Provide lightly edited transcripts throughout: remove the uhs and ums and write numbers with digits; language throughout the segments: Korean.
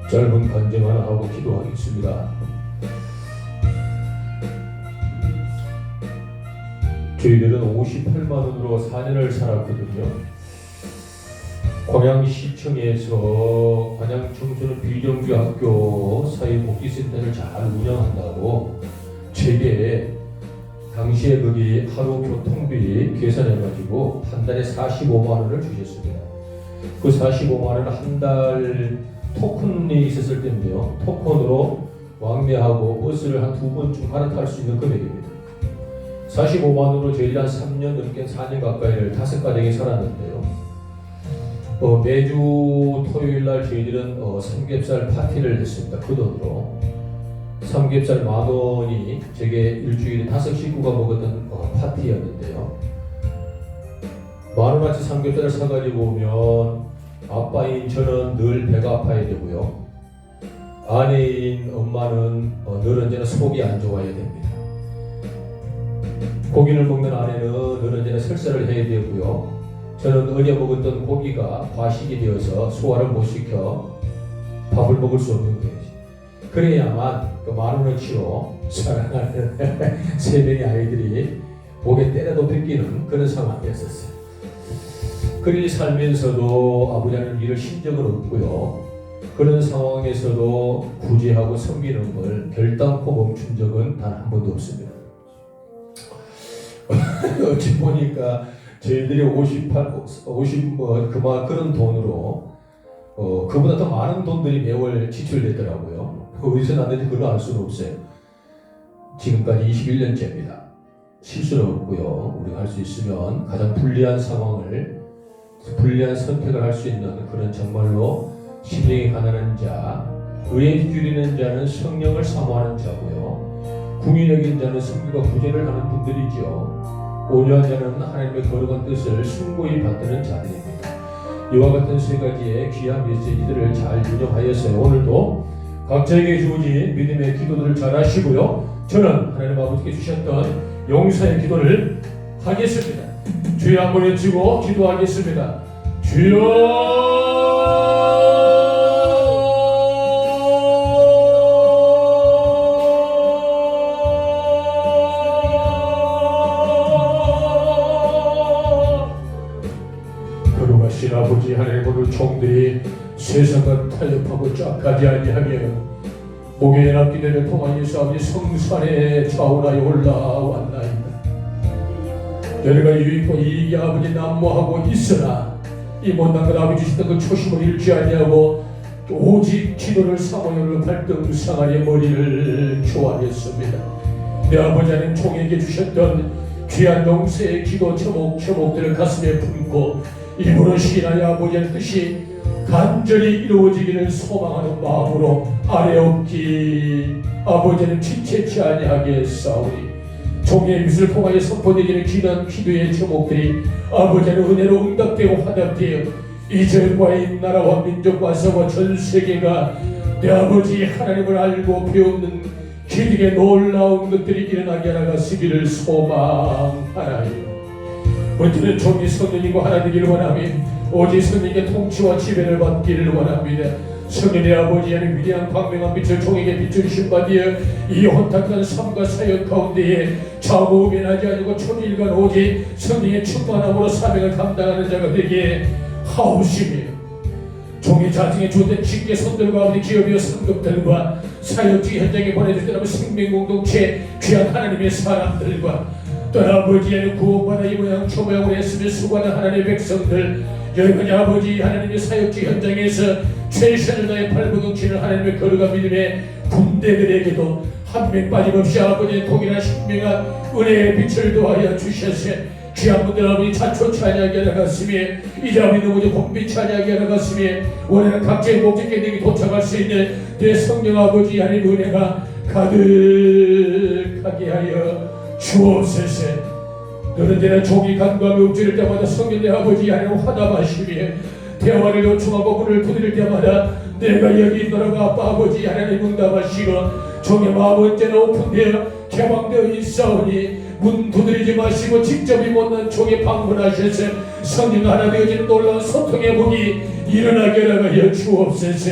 짧은 간증 하나 하고 기도하겠습니다. 저희들은 58만 원으로 4년을 살았거든요. 광양시청에서 광양청소년 비정규학교 사회복지센터를 잘 운영한다고 제게 당시에 거기 하루 교통비 계산해가지고 한 달에 45만 원을 주셨습니다. 그 45만 원을 한 달 토큰이 있었을 때인데요. 토큰으로 왕래하고 버스를 한 2번쯤 갈아탈 수 있는 금액입니다. 45만 원으로 저희가 한 3년 넘게 4년 가까이를 5가정이 살았는데요. 매주 토요일날 저희들은 삼겹살 파티를 했습니다. 그 돈으로 삼겹살 10,000원이 제게 일주일에 5식구가 먹었던 파티였는데요. 10,000원어치 삼겹살을 사가지고 오면 아빠인 저는 늘 배가 아파야 되고요. 아내인 엄마는 늘 언제나 속이 안 좋아야 됩니다. 고기를 먹는 아내는 늘 언제나 설사를 해야 되고요. 저는 어제 먹었던 고기가 과식이 되어서 소화를 못 시켜 밥을 먹을 수 없는 거예요. 그래야만 그 10,000원어치로 사랑하는 3명의 아이들이 목에 때려도 뺏기는 그런 상황이었었어요. 그리 살면서도 아버지는 일을 신 적은 없고요. 그런 상황에서도 구제하고 섬기는 걸 결단코 멈춘 적은 단 한 번도 없습니다. 어찌 보니까 저희들이 그런 돈으로 그보다 더 많은 돈들이 매월 지출되더라고요. 어디서 났는지 그걸 알 수는 없어요. 지금까지 21년째입니다. 실수는 없고요. 우리가 할 수 있으면 가장 불리한 선택을 할 수 있는 그런 정말로 심령이 가난한 자, 의에 줄이는 자는 성령을 사모하는 자고요. 궁유적인 자는 성교가 구제를 하는 분들이죠. 온유한 자는 하나님의 거룩한 뜻을 숭고히 받드는 자들입니다. 이와 같은 세 가지의 귀한 메시지들을 잘 운영하였어요. 오늘도 각자에게 주어진 믿음의 기도들을 잘 하시고요. 저는 하나님 아버지께 주셨던 용서의 기도를 하겠습니다. 주여 한번 외치고 기도하겠습니다. 주여! 거룩하신 아버지 하나님, 오늘 종들이 세상과 타협하고 짝하지 아니하며 목에 납기대를 통하여서 아버지 성산에 좌우하여 올라왔나이다. 너희가 유익과 이익이 아버지 난무하고 있으나 이 못난 것 아버지 주시던 그 초심을 잃지 아니하고 오직 기도를 사모하여 발등상하의 머리를 교환했습니다. 내 아버지 하나님 종에게 주셨던 귀한 용서의 기도 제목들을 가슴에 품고 입으로 시인하여 아버지의 뜻이 간절히 이루어지기를 소망하는 마음으로 아래 없기 아버지는 지체치 아니하게 싸우리. 종의 입을 통하여 선포되기는 귀한 기도의 제목들이 아버지는 은혜로 응답되고 화답되어 이전과의 나라와 민족과 서와 전 세계가 내 아버지 하나님을 알고 배우는 기득의 놀라운 것들이 일어나게 하나가시기를 소망하나요. 먼저는 종이 성령이고 하나 되기를 원하며 오직 성령의 통치와 지배를 받기를 원합니다. 성령의 아버지 하나님 위대한 광명한 빛을 종에게 비춰주신 바디어 이 혼탁한 삶과 사역 가운데에 좌우변하지 아니고 천일간 오직 성령의 충만함으로 사명을 감당하는 자가 되게 하옵시며 종의 자증의 주된 직계 손들과 아버지 기업이여 상급들과 사역지 현장에 보내주시는 생명공동체 귀한 하나님의 사람들과 또 아버지의 구원받아 이 모양 저 모양으로 했으며 수고하는 하나님의 백성들 여러분이 아버지 하나님의 사역지 현장에서 최선을 다해 발버둥치는 하나님의 거룩한 믿음의 군대들에게도 한 명 빠짐없이 아버지의 통일한 신명한 은혜의 빛을 도하여 주셨으며 귀한 분들 아버지 자초치 아니하게 하나가슴에 이제 아버지 너무지 곤비치 아니하게 하나가슴에 원하는 각자의 목적에 내게 도착할 수 있는 내 성령 아버지 하나님 은혜가 가득하게 하여 주옵소서. 너는 내가 종이 간과함에 엎드릴 때마다 성령 내 아버지 하나님 화답하시며 대화를 요청하고 문을 두드릴 때마다 내가 여기 있노라고 아빠 아버지 하나님 응답하시고 종의 마음 언제나 오픈되어 개방되어 있사오니 문 두드리지 마시고 직접 이 못난 종에 방문하셔서 성령 하나 되어지는 놀라운 소통의 복이 일어나게 하여 주옵소서.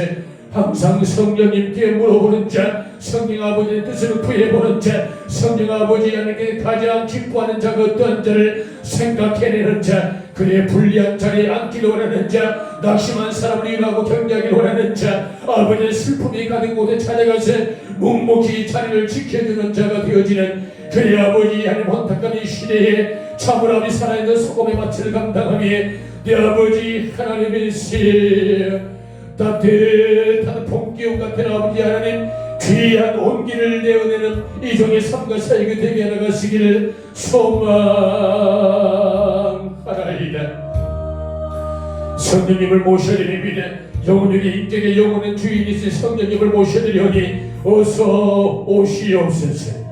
항상 성령님께 물어보는 자, 성령 아버지의 뜻을 구해보는 자, 성령 아버지 하나님께 가장 기뻐하는 자가 어떤 자를 생각해내는 자, 그의 불리한 자리에 앉기를 원하는 자, 낙심한 사람을 일하고 경계하기를 원하는 자, 아버지의 슬픔이 가득 곳에 찾아가서 묵묵히 자리를 지켜주는 자가 되어지는 그의 아버지 하나님 혼탁한 이 시대에 참으로 아버지 살아있는 소금의 마취를 감당하며 내 아버지 하나님의 시 따뜻한 봄기운 같은 아버지 하나님 귀한 온기를 내어내는 이 종의 삶과 사역이 되게 나가시기를 소망하나이다. 성령님을 모셔드립니다. 영혼에게 인격의 영혼은 주인이신 성령님을 모셔드리오니 어서 오시옵소서.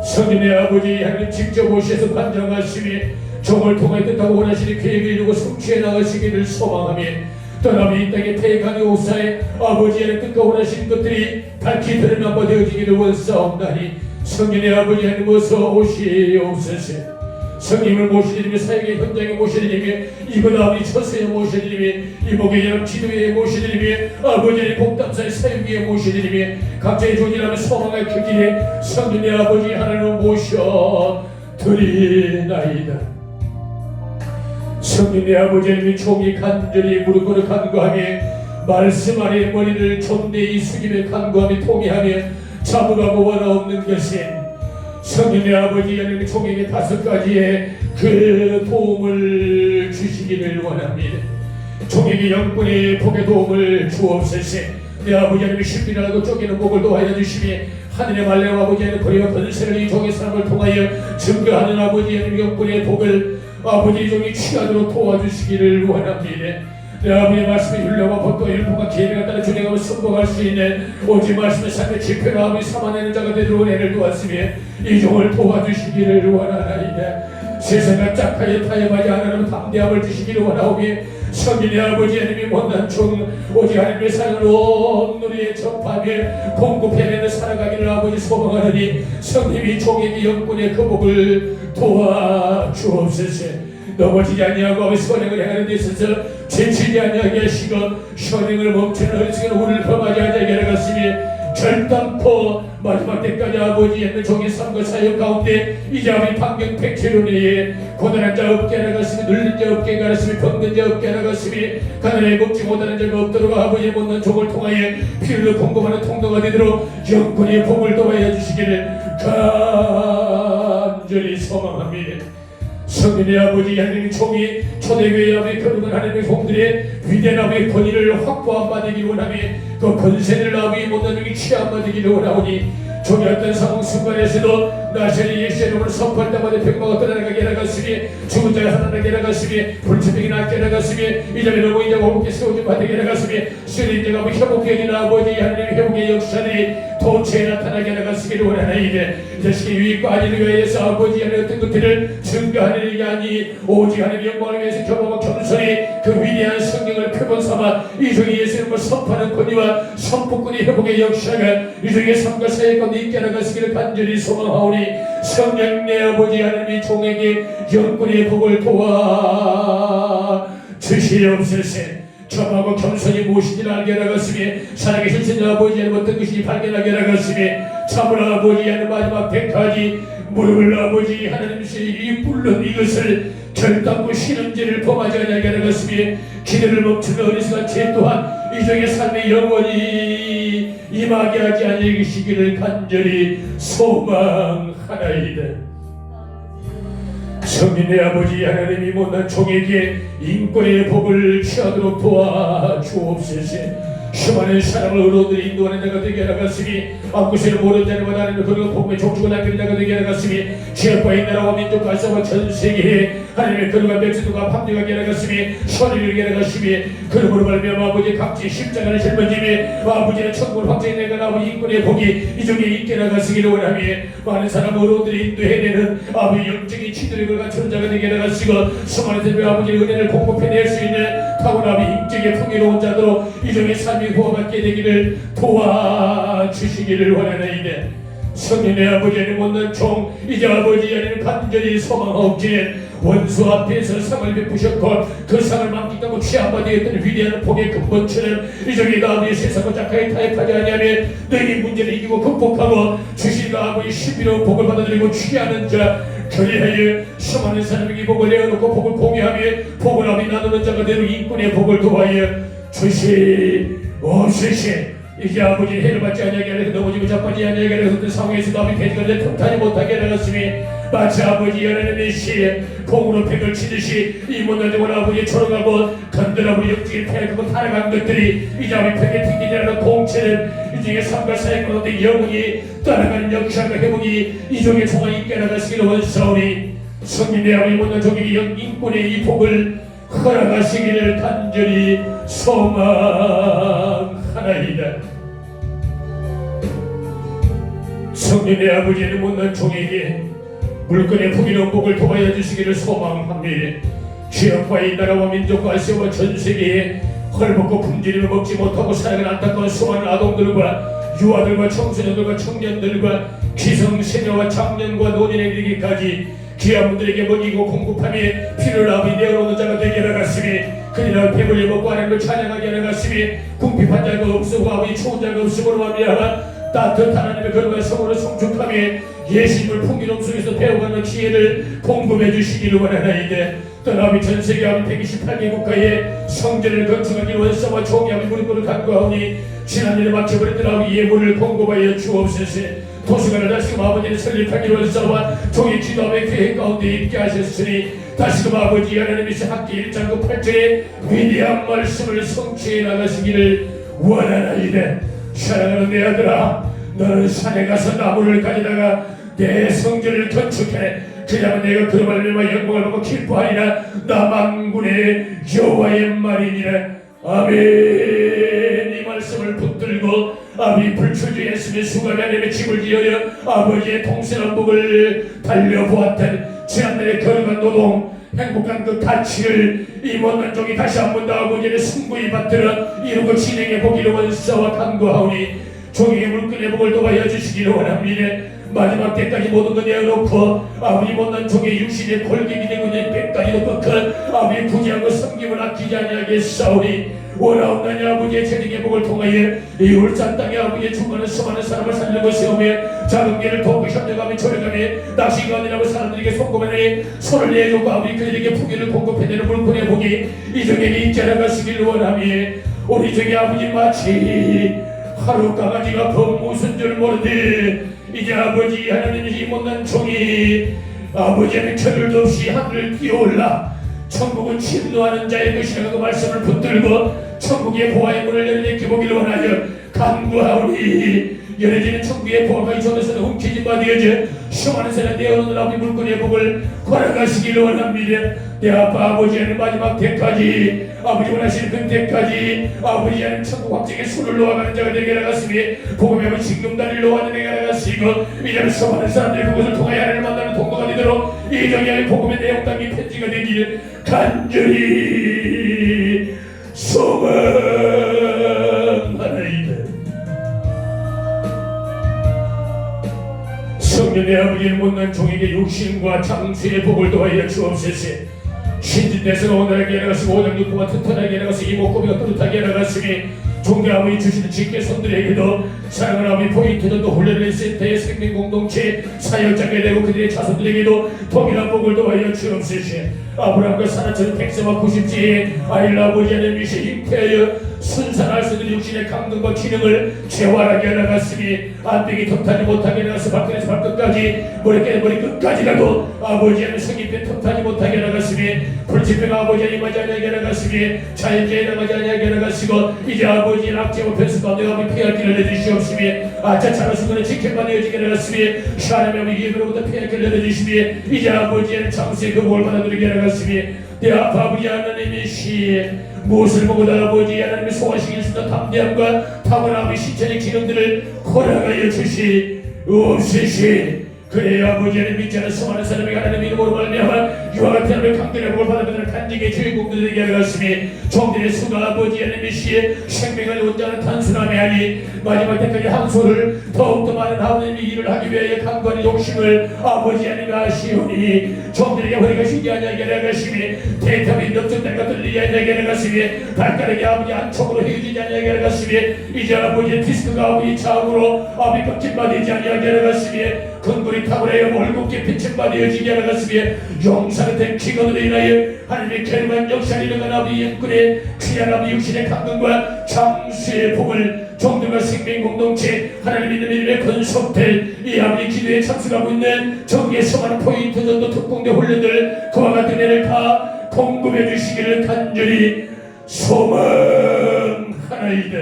성령의 아버지 하나님 직접 오셔서 관장하시며 종을 통해 뜻하고 원하시는 계획을 이루고 성취해 나가시기를 소망하며 떠남이 이 땅에 태행하는 오사에 아버지 하나님 뜻과 원하시는 것들이 밝히 드러난 바 되어지기를 원사옵나니 성령의 아버지 하나님 어서 오시옵소서. 성령님을 모셔드리며 사역의 현장에 모셔드리며 이곳 아버지 처소에 모셔드리며 이목의 여름 지도에 모셔드리며 아버지 하나님 복담사의 사역에 모셔드리며 각자의 존재라면 소망의 그 길에 성령의 아버지 하나님을 모셔드리나이다. 성령의 아버지 하나님의 종이 간절히 무릎 꿇어 간구하며 말씀 아래 머리를 존대히 숙이며 간구하며 통회하며 자부하고 원하 없는 것은 성령의 아버지 하나님의 종에게 5가지의 그 도움을 주시기를 원합니다. 종에게 영분의 복의 도움을 주옵소서. 내 아버지 하나님의 신비라고 쫓기는 복을 도하여 주시며 하늘의 말레와 아버지 하나님의 거리와 권세를 이 종의 사람을 통하여 증거하는 아버지 하나님의 영분의 복을 아버지 종이 취하도록 도와주시기를 원합니다. 내 아버지의 말씀에 율례와 법과 율법과 계명에 따라 준행하며 승복할 수 있는 오직 말씀의 삶의 지표로 아버지 삼아내는 자가 되도록 은혜를 도왔으며 이 종을 도와주시기를 원하나이다. 세상과 짝하여 타협하지 않으면 담대함을 주시기를 원하오며 성령의 아버지 하나님의 못난 종 오직 하나님의 사랑을 온 누리에 접하며 공급해내는 살아가기를 아버지 소망하느니 성령이 종에게 영분의 그 복을 도와주옵소서. 넘어지지 아니하고 아버지 선행을 행하는 데 있어서 지치지 아니하게 하시고 선행을 멈추는 어리석은 우리를 범하지 않게 하시며 결단코 마지막 때까지 아버지 했는 종의 삶과 사역 가운데 이제 아버지 판경 백체로 내에 고단한 자 없게 나갔으며 눌린 자 없게 가르치며 병든 자 없게 나갔으며 가난에 먹지 못하는 자가 없도록 아버지의 못난 종을 통하여 피를 공급하는 통로가 되도록 영분의 복을 도와여 주시기를 간절히 소망합니다. 성령의 아버지 하나님의 종이 초대교회 아버지 거룩한 하나님의 종들의 위대한 아버지 권위를 확보한 바 되기를 원하며 그 권세를 아버지 못난 종이 취한 바 되기를 원하오니 종이 어떤 상황 순간에서도 나셔리 예수의 이름으로 선포할 때마다 병마가 떠나가게 나갔으며 죽은 자가 살아나게 나갔으며 불치병이 낫게 나갔으며 이 자리에 넘어 인자가 홀게 세워진 바 되게 나갔으며 쓰린 자가 회복되어진 아버지 하나님의 회복의 역사들이 도처에 나타나게 나갔으기를 원하나이다. 이 자식의 유익과 안위를 위하여서 아버지 하나님의 어떤 것들을 증거하는 일이 아니 오직 하나님의 영광을 위해서 겸허와 겸손히 그 위대한 성경을 표본삼아 이 종이 예수 이름으로 선포하는 권위와 선포권의 회복의 역사가 이 종의 삶과 사역 가운데 있게 나갔으기를 간절히 소망하오니 성령 내 아버지 하나님이 종에게 영권의 복을 도와 주시옵소서. 겸하고 겸손히 무엇인지 알게 나갔으며 살아계신 신 아버지 하나님 어떤 것인지 발견하게 나갔으며 참으로 아버지 하나님 마지막 때까지 무릎을 아버지 하나님이 불른 이것을 결단코 쉬는지를 범하지 않게 나갔으며 기도를 멈추는 어리석은 죄 또한 이종의 삶의 영원히 임하게 하지 않으시기를 간절히 소망하나이다. 성령의 아버지 하나님이 못난 종에게 인권의 복을 취하도록 도와주옵소서. 수많은 사람을 의로들이 인도하는 자가 되게 나갔으니 앞구실을 모르는 자마다 하나님의 거룩한 복음의 종축을 남기는 자가 되게 나갔으니 지역과의 나라와 민족 갈사와 전 세계에 하나님의 거룩한 백성들과 합력하게 나갔으니 선을 이루게 나갔으니 그러므로 말미암아 아버지 각지 십자가를 짊어지며 아버지는 천국을 확정해 내가 아버지 인권의 복이 이 중에 있게 나갔으기를 원하며 많은 사람 의로들이 인도해내는 아버지 영적인 치들을 갖춘 자가 되게 나갔으고 수많은 사람의 아버지의 은혜를 공급해낼 수 있는 타고난 인격의 풍요로운 자들로 이 중에 삶이 구원받게 되기를 도와주시기를 원하나이다. 성령의 아버지 하나님 못난 종 이제 아버지 하나님 간절히 소망하옵기에 원수 앞에서 상을 베푸셨고 그 상을 만끽하고 취함받아 했던 위대한 복의 근본처럼 이적이 아버지 세상과 짝하게 타협하지 아니하며 너희 문제를 이기고 극복하고 주신 아버지 신비로운 복을 받아들이고 취하는 자 그리하여 수많은 사람에게 복을 내어놓고 복을 공유하며 복을 아비 나누는 자가 되는 인권의 복을 도하여 주시옵시시. 이제 아버지 해를 받지 아니하게 하여서 넘어지고 자빠지지 아니하게 하여서 어떤 상황에서도 아버지 대지가 틈타지 못하게 하였으니 마치 아버지 하나님의 시에 공으로 팩을 치듯이 이 못난 종을 아버지 초롱하고 건들 아버지 영적인 패하고 타락한 것들이 이제 아버지 팩에 튕기지 않은 공체는 이 중에 삶과 사역 가운데 영혼이 따라가는 역사과 회복이 이 종의 총알 있게 나가시기를 원사오니 성민의 아버지 못난 종에게 인권의 이 복을 허락하시기를 간절히 소망하나이다. 성령의 아버지는 못난 종에게 물건의 풍요로운 복을 도와여 주시기를 소망합니다. 지역과 이 나라와 민족과 아시아와 전 세계에 헐벗고 굶주림을 먹지 못하고 살아가는 안타까운 수많은 아동들과 유아들과 청소년들과 청년들과 기성세녀와 장년과 노년에 이르기까지 귀한 분들에게 먹이고 공급하며 피를 아비 내어놓는 자가 되게 하나갔으니 그리나 배불리 먹고 하나님을 찬양하게 하나갔으니 궁핍한 자가 없으고 아버지 추운 자가 없음으로 말미암아 따뜻한 하나님의 거룩한 성으로 성축하며 예수님을 풍기름 속에서 배워가는 기회를 공급해 주시기를 원하나이다. 떠나비 전세계 아비 128개 국가에 성전을 건축하기 원사와 종이아비 무릎을 간구하오니 지난일에 막혀버렸던 아비 예물을 공급하여 주옵소서. 도시관을 다시금 아버지를 설립하기 원사와 종이 기도함의 계획 가운데 있게 하셨으니 다시금 아버지 하나님의 학기 1장 8절에 위대한 말씀을 성취해 나가시기를 원하나이다. 사랑하는 내 아들아, 너는 산에 가서 나무를 가져다가 내 성전을 건축해. 그러면 내가 그 말미암아 영광을 받고 기뻐하리라. 나 만군의 여호와의 말이니라. 아멘. 이 말씀을 붙들고 아비 불초주 예수의 수감의 하나님의 집을 지어려 아버지의 통신한 복을 달려보았던 지난날의 거룩한 노동 행복한 그 가치를 이 못난 종이 다시 한 번 더 아버지의 승부에 받들어 이루고 진행해 보기를 원사와 간구하오니 종의 물건의 복을 도와여 주시기를 원합니다. 마지막 때까지 모든 것 내어놓고 아버지 못난 종의 육신의 골격이 되고 있는 백까지도 꺾은 아버지 부지하고 섬김을 아끼지 아니하게 싸우니 원하옵나니 아버지의 재능의 복을 통하여 이 울산 땅에 아버지의 주관을 수많은 사람을 살리고 세우며 작은 길을 돕고 협력하며 조력하며 낚시가 아니라고 사람들에게 송금하니 손을 내주고 아버지 그들에게 풍요를 공급해내는 물건의 복이 이종에게 있지 않아가시기를 원하며 우리 종의 아버지 마치 하루 강아지가 범 무슨 줄 모르되 이제 아버지 하나님의 이 못난 종이 아버지의 철들도 없이 하늘을 뛰어올라 천국은 침노하는 자의 것이라고 말씀을 붙들고 천국의 보화의 문을 열리게 보기를 원하여 간구하오니 열어지는 천국의 보화가 이 손에서는 훔치지 마되어져 수많은 사람 내어놓는 아버지 물건의 복을 걸어가시기를 원합니다. 내 아빠 아버지는 마지막 때까지 아버지 원하시는 그 때까지 아버지 하는 천국 확정의 술을 놓아가는 자가 되게 나갔으니 복음의 아버지 징금다리를 놓아가는 자가 나갔으니고 이제는 수많은 사람들이 그것을 통하여 하나님을 만나는 통로가 되도록 이 정의의 복음의 내용 담긴 편지가 되기를 간절히 소망하나이다. 성령의 아버지는 못난 종에게 육신과 장수의 복을 도와여 주옵소서. 신진대서가 온전하게 나가시고 오장육부가 튼튼하게 나가서 이목구비가 뚜렷하게 나갔으니 종교 아버지 주시는 직계 손들에게도 사랑하는 아버지 포인트도 훈련을 센터의 생명공동체 사역자가 되고 그들의 자손들에게도 동일한 복을 도와여 주옵소서. 아브라함과 사라처럼 백성과 90지에 아일라 아버지 하나님이 잉태하여 순산할 수 있는 육신의 강건과 기능을 재활하게 나갔으니 안되기 틈타지 못하게 나가서 발끝에서 발끝까지 머리 끝까지라도 아버지 하나님 성인배 틈타지 못하게 나갔으니 불치병 아버지 하나님 맞지 아니하게 나갔으니 자연재해 나가지 아니하게 나갔으고 이제 아버지의 악재와 변수 가운데 아버지 피할 길을 내주시옵시며 아차차로 순간에 지켜만 내어지게 나갔으니 하나님의 아버지 예배로부터 피할 길을 내주시며 이제 아버지의 장수의 그 복을 받아들이게 나갔으니 내 아버지 하나님의 시에 무엇을 보고도 아버지 하나님의 소화시킬 수 있는 담대함과 탁월한 아버지 신체의 기능들을 허락하여 주시옵시시. 그래야 아버지 하나님 믿지 않은 수많은 사람이 하나님의 이름으로 말미암아 이와 같은 하나님의 강들의 복을 받아들이는 간직의 주인공들이 되게 하였으니 종들의 수가 아버지 하나님의 시에 생명을 온전한 단순함이 아니 마지막 때까지 항소를 더욱더 많은 하나님의 일을 하기 위하여 강건의 욕심을 아버지 하나님 아시오니 종들에게 허리가 쉬지 아니하게 하였으니 대탑이 넉적달과 들리지 아니하게 하였으니 발가락이 아버지 안쪽으로 헤어지지 아니하게 하였으니 이제 아버지의 디스크가 아버지 차음으로 아버지 껍질받이지 아니하게 하였으니 근골이 탁월하여 월급게 빛을 받이어지게 하였으니 용사가 된 기근으로 인하여 하나님의 결만 역사를 일어난 아버지 영권의 귀한 아버지 육신의 강건과 장수의 복을 종들과 생명 공동체 하나님 믿는 이름의 건속될 이 아버지 기도에 참석하고 있는 정의의 수많은 포인트 전도 특공대 훈련들 그와 같은 애를 다 공급해 주시기를 간절히 소망하나이다.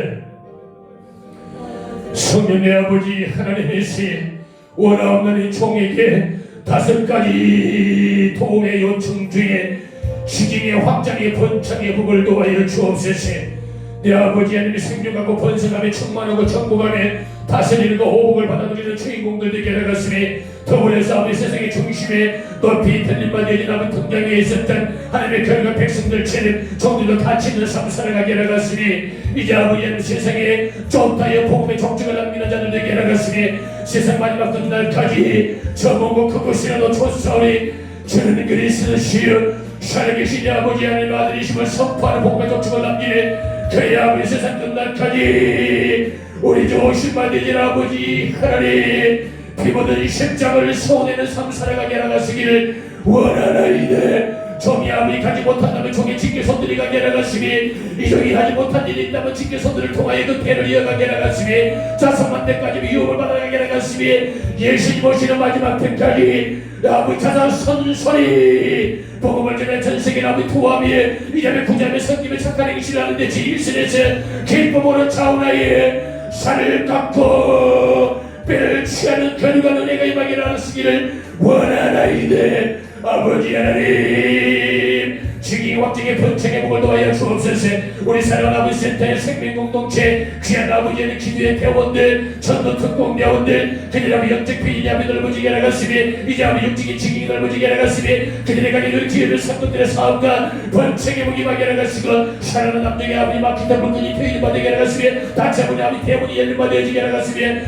성령의 아버지 하나님의 신 원하옵는 이 종에게 5가지 도움의 요청 중에 지징의 확장의 번창의 복을 도하여 주옵소서. 내 아버지 하나님의 생명하고 번성함에 충만하고 정복함에 다스리는과 호복을 받아들이는 주인공들 되게 하였으니 더불어서 아버지 세상의 중심에 높이 들림바 되지 남은 등장 위에 있었던 하나님의 결과 백성들처럼 종들도 같이 있는 삶 살아가게 하였으니 이제 아버지 하나님 세상에 좁다여 복음의 종축을 남기는 자들 되게 하였으니 세상 마지막 끝날까지 저 먼 곳 그곳이라도 촌사오리 저는 그리스도시여 살아계신 아버지 하나님 아들이심을 선포하는 복음의 종축을 남기는 그의 아버지 세상 끝날까지 우리 주 오실 만되진 아버지 하나님 피 묻은 십자가를 소원하는 삶 살아가게 하시기를 원하나이다. 종이 아무리 가지 못한다면 종의 징계 손들이 가게 하시니 이 종이 하지 못한 일이 있다면 징계 손들을 통하여 그 대를 이어가게 하시니 자손만 때까지 위협을 받아가게 하시니 예수님 오시는 마지막 때까지 아버지 자자 선소리 복음을 전해 전세계 아버지 투함에 이자매 구자매 성김에 착한 행실을 하는데 지일선에서 기쁨으로 차오나에 살을 깎고 뼈를 취하는 결과 은혜가 임하게 하시기를 원하나이다. 아버지 하나님 증인 확증의 번창의 복을 도하여 주옵소서. 우리 사랑하는 아버지 센터의 생명공동체 귀한 아버지 하나님 기도의 대원들 전도 특공대원들 그들 아버지 영적 피인함이 넓어지게 하였으니 이제 아버지 육적인 증인이 넓어지게 하였으니 그들의 가게를 기회를 삼것들의 사업과 번창의 복이 임하게 하였으고 사랑하는 남녀의 아버지 막힌다 물건이 표현이 받게 하였으니 다짜고니 아버지 대문이 열림받아지게 하였으니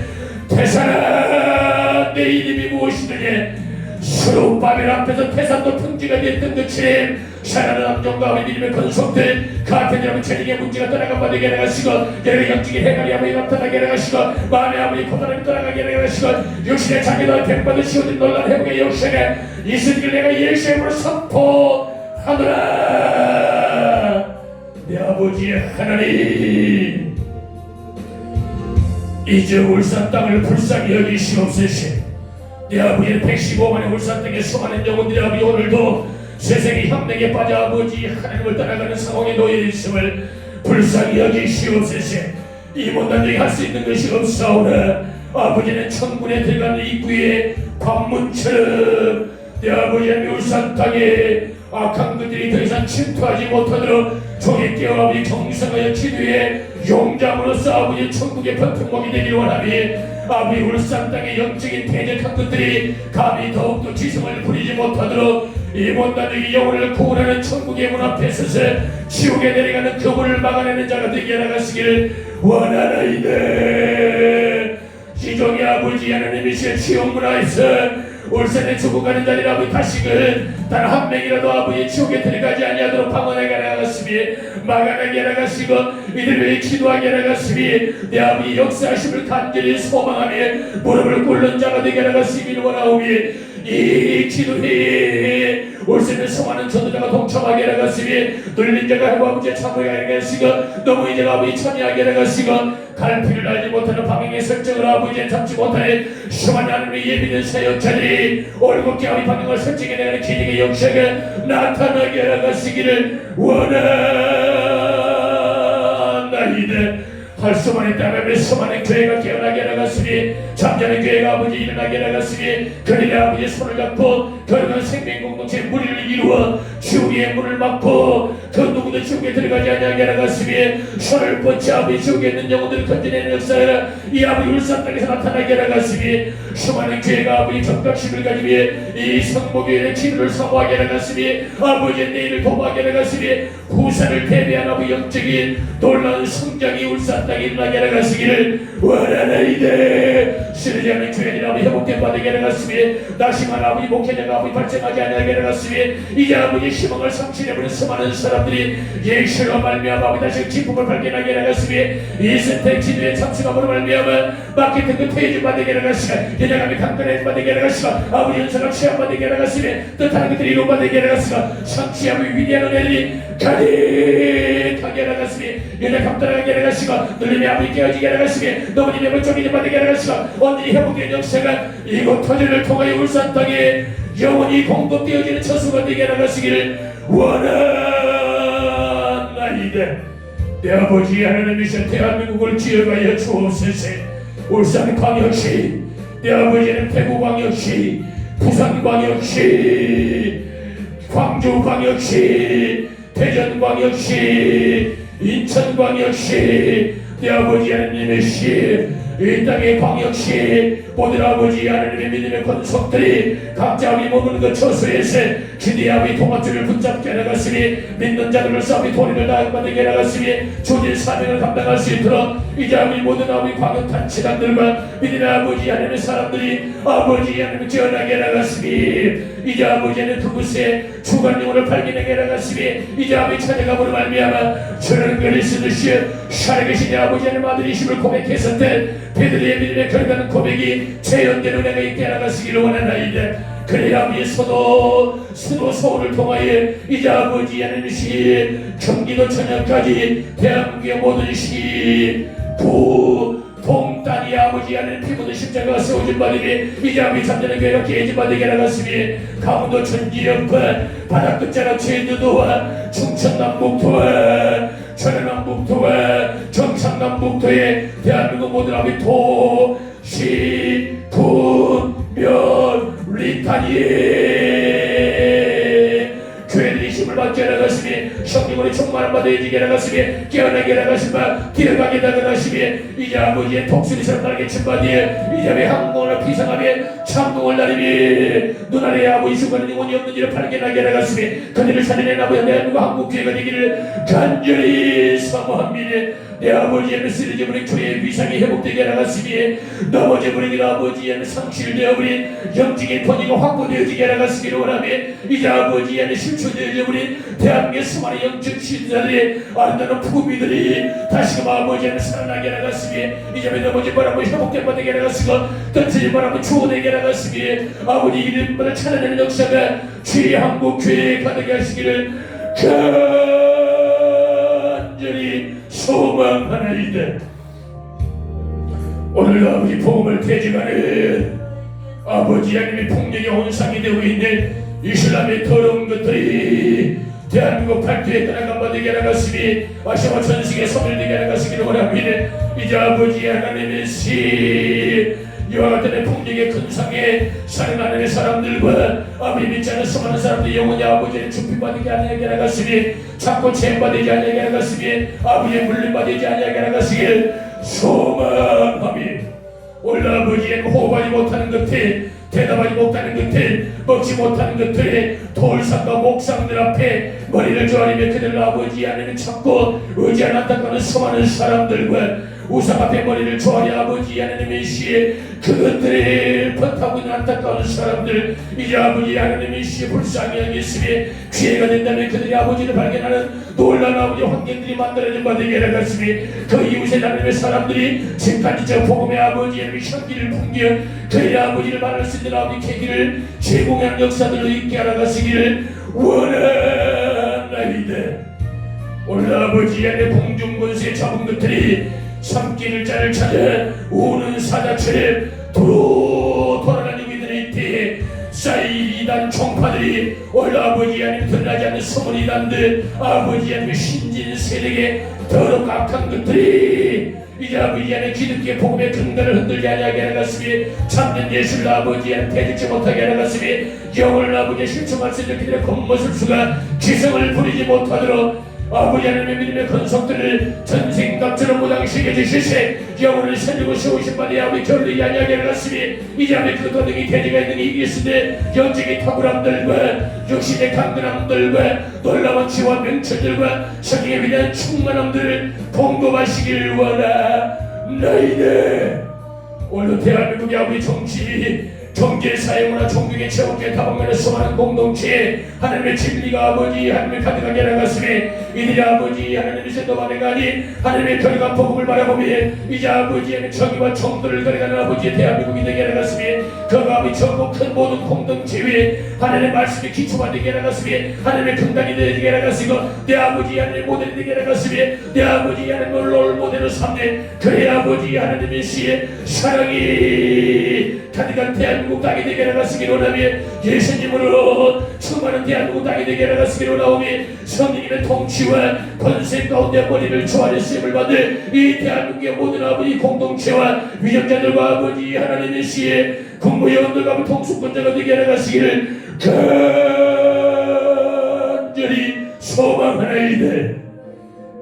태산아 내 이름이 무엇이더니 수로 바벨 앞에서 태산도 평지가 됐던 것처럼 사랑하는 남정과 아버지 믿음의 건속들 그 앞에 여러분 재능의 문제가 떠나가 받게 하시고 여러분 영적인 해갈이 아버지 나타나게 하시고 마음의 아버지 고단함이 떠나가게 하시고 육신의 자기도 백받으시오든 놀란 회복의 역사가 있으니까 내가 예수의 이름으로 선포하노라. 내 아버지 하나님 이제 울산 땅을 불쌍히 여기시옵소서. 내 아버지의 115만의 울산 땅에 수많은 영혼들이 아버지 오늘도 세상의 혁명에 빠져 아버지 하나님을 따라가는 상황에 놓여 있음을 불쌍히 여기시옵소서. 이 못난 일이 할 수 있는 것이 없사오나 아버지는 천군에 들어가는 입구에 관문처럼 내 아버지 하나님 울산 땅에 악한 것들이 더 이상 침투하지 못하도록 종의 깨어 아버지 경성하여 기도에 용장으로서 아버지 천국의 버튼목이 되기를 원하니 아버지 울산 땅의 영적인 대적한 것들이 감히 더욱더 지성을 부리지 못하도록 이 못난의 영혼을 구원하는 천국의 문 앞에 서서 지옥에 내려가는 그 문을 막아내는 자가 되게 하시기를 원하나이다. 지종의 아버지 하나님이시여 지옥 문화에서 울산에 죽어가는 자들 아버지 다시금 단 한 명이라도 아버지 지옥에 들어가지 아니하도록 방언하게 하시니 막아내게 하시고 이들 위해 기도하게 하시니 내 아버지 역사하심을 간절히 소망하며 무릎을 꿇는 자가 되게 하시기를 원하오니 이 기도에 울산에 성하는 전도자가 동참하게 하시니 눌린 자가 해고 아버지의 참여하게 하시고 너무 이제 아버지 참여하게 하시고 갈 길을 알지 못하는 방향의 설정을 아버지에 잡지 못하는 수많은 하나님의 예비된 사역자들이 올곧게 아버지 방향을 설정해내는 기능의 역사가 나타나게 하시기를 원하나이다. 할 수만 있다면 수많은 교회가 깨어나게 하시니 잠자는 교회가 아버지 일어나게 하시니 그들의 아버지의 손을 잡고 결국은 생명공동체의 무리를 이루어 지옥의 문을 막고 그 누구도 지옥에 들어가지 아니하게 하라 가슴이 손을 뻗지 아버지 지옥에 있는 영혼들을 건져내는 역사가 이 아버지 울산 땅에서 나타나게 하라 가슴이 수많은 교회가 아버지 적각심을 가지고 이 성모교회의 기도를 사모하게 하라 가슴이 아버지의 내일을 도모하게 하라 가슴이 후사를 대비한 아버지 영적인 놀라운 성장이 울산 땅에 일어나게 하라 가시기를 원하나이다. 쓰러지 않는 교회들 아버지 회복된 바되게 하라 가슴이 나심한 아버지 목회자가 아버지 발생하지 않게 하라 가슴이 이제 아버지 희망을 상실해버린 수많은 사람들이 예수로 말미암아 아버지 다시 기쁨을 발견하게 하라 가슴이 이 선택 기도에 참석함으로 말미암아 마케팅 그 퇴진 바되게 하라 가슴이 여자감이 강건해 바되게 하라 가슴이 아버지 연설을 취한 바되게 하라 가슴이 뜻하는 것들이 이루 바되게 하라 가슴이 상치하고 위대한 은혜들이 가득하게 하라 가슴이 여자 감당하게 하라 가슴이 눌림의 아버지 깨어지게 하라 가슴이 너무님의 멀쩡히 바되게 하라 가슴이 언니 회복된 역사가 이곳 터널을 통하여 울산 땅에 영원히 공급되어지는 처수가 되게 하라 가시기를 원하나이다. 내 아버지 하나님이신 대한민국을 지어가여 주옵소서. 울산광역시 내 아버지는 대구광역시 부산광역시 광주광역시 대전광역시 인천광역시 내 아버지 하나님이시 이 땅의 광역시 모든 아버지 하나님의 믿음의 권속들이 각자 우리 머무는 그 처소에서 기대 아버지 통합주를 붙잡게 나갔으니 믿는 자들로서 아버지 도리를 다하게 나갔으니 주님 사명을 감당할 수 있도록 이제 우리 모든 아버지 광역단체장들과 믿음의 아버지 하나님의 사람들이 아버지 하나님을 지어나게 나갔으니 이제 아버지는 그곳에 주관용을 발견하게 나갔으니 이제 아버지 찾아가보는 말미암아 저는 그리스도시여 살아계신 아버지 하나님 아들이심을 고백했을 때 베들레헴 믿음의 결과는 고백이 재현된 은혜가 있게 나가시기를 원하나이다. 그래야 아버지 수도 서울을 통하여 이제 아버지 하나님 시 경기도 천연까지 대한민국의 모든 시 동땅이 아버지 하나님 피부도 십자가가 세워진 바람에 이제 아버지 잠자는 교회가 개진바되게 나갔으니 강원도 전지역과 바다 끝자락 제주도와 충청남북도와 전라남북도와 경상남북도의 대한민국 모든 아버지 도시 군면 리타니 교회들이 힘을 받게 나갔으니 성령으로 충만한 바되어지게 나갔으니 깨어나게 나갔으며 길어가게 나갔으니 이제 아버지의 독수리처럼 날개 친 바디에 이제 왜 항공을 비상하며 창공을 나리니 눈아래 아버지 수고는 영혼이 없는지를 발견하게 나갔으니 그들을 살려낸 아버지 대한민국 한국교회가 되기를 간절히 사모합니다. 내 아버지의 쓰러져버린 교회의 위상이 회복되게 나갔으니 넘어져버린 아버지의 상실되어버린 영적인 번이가 확보되어지게 나갔으기를 원하며 이제 아버지의 실추되어버린 대한민국의 수많은 영적 신자들의 아름다운 부미들이 다시금 아버지의 살아나게 나갔으니 이제 넘어진 바람을 회복된 바되게 나갔으고 던져진 바람을 추워내게 나갔으니 아버지 이름을 찾아내는 역사가 주의 한국교회에 가득게 하시기를 간절히 소망하나이다. 오늘 아버지 복음을 대증하는 아버지 하나님의 폭력의 온상이 되고 있는 이슬람의 더러운 것들이 대한민국 발표에 떠나간 바되게 나갔으니 아시아 전승에 소멸되게 나갔으기를 원합니다. 이제 아버지 하나님의 이와 같은 폭력의 큰 상에 사는 하나님의 사람들과 아버지 믿지 않는 수많은 사람들이 영원히 아버지의 죽임받게 아니하게 나갔으니 자꾸 체험받지 아니하게 나갔으니 아버지의 물림받지 아니하게 나갔으길 소망하며 오늘 아버지의 호흡하지 못하는 것들 대답하지 못하는 것들 먹지 못하는 것들에 돌상과 목상들 앞에 머리를 조아리며 그들 아버지 안에는 찾고 의지하는 안타까운 수많은 사람들과 우상 앞에 머리를 조아리 아버지 하나님의 시에 그것들을 버타고 있는 안타까운 사람들 이제 아버지 하나님의 시에 불쌍히 여기시며 기회가 된다면 그들이 아버지를 발견하는 놀라운 아버지 환경들이 만들어진 바되게 나갔으니 그 이웃의 하나님의 사람들이 지금까지 저 복음의 아버지 하나님의 향기를 풍겨 그의 아버지를 말할 수 있는 아버지 계기를 제공하는 역사들로 있게 알아가시기를 원하나이다. 오늘 아버지 하나님의 공중권세에 잡은 것들이 삼키는 자를 찾아 우는 사자처럼 돌아다니고 있는 이때에 싸이 이단 총파들이 오늘 아버지 하나님 드러나지 않는 숨은 이단들 아버지 하나님 신진 세력의 더럽고 악한 것들이 이제 아버지 하나님 기독교의 복음의 근간을 흔들지 아니하게 하는 것이니 참된 예수를 아버지 하나님 대적지 못하게 하는 것이니 영혼을 아버지의 실천할 수 있는 그들의 겉모습수가 기성을 부리지 못하도록 아버지 하나님의 믿음의 건석들을 전생각처럼 무당시게 주시세 영혼을 살리고 세우신 바에 아버지 결리지 아니하게 하는 것이니 이제 아버지 그 도능이 대지가 있는 이 예수의 영적인 탁월함들과 육신의 강건함들과 놀라운 지와 명철들과 성령에 위대한 충만함들을 공급하시길 원하나이다. 오늘도 대한민국의 아버지 정계 사회문화 종교계 체육계 다방면에 수많은 공동체에 하나님의 진리가 아버지 하나님을 가득하게 하는 것이니 이들이 아버지 하나님의 생도만의가 아닌 하나님의 결과 복음을 바라보며 이제 아버지의 정의와 정도를 가려가는 아버지의 대한민국이 되게 하는 것이니 그 아버지 전국 큰 모든 공동체 위에 하나님의 말씀이 기초가 되게 하는 것이니 하나님의 근간이 되게 하는 것이고 내 아버지 하나님의 모델이 되게 하는 것이니 내 아버지 하나님을 롤모델로 삼는 그의 아버지 하나님의 시의 사랑이 가득한 대한민국 땅이 되게 나가시기 원하며 예수님으로 충만한 대한민국 땅이 되게 나가시기 원하오며 성령님의 통치와 권세 가운데 머리를 조아려 쓰임을 받을 이 대한민국의 모든 아버지 공동체와 위정자들과 아버지 하나님의 시에 국무위원들과 통수권자가 되게 나가시기를 간절히 소망하나이다.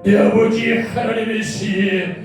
내 아버지 하나님의 시에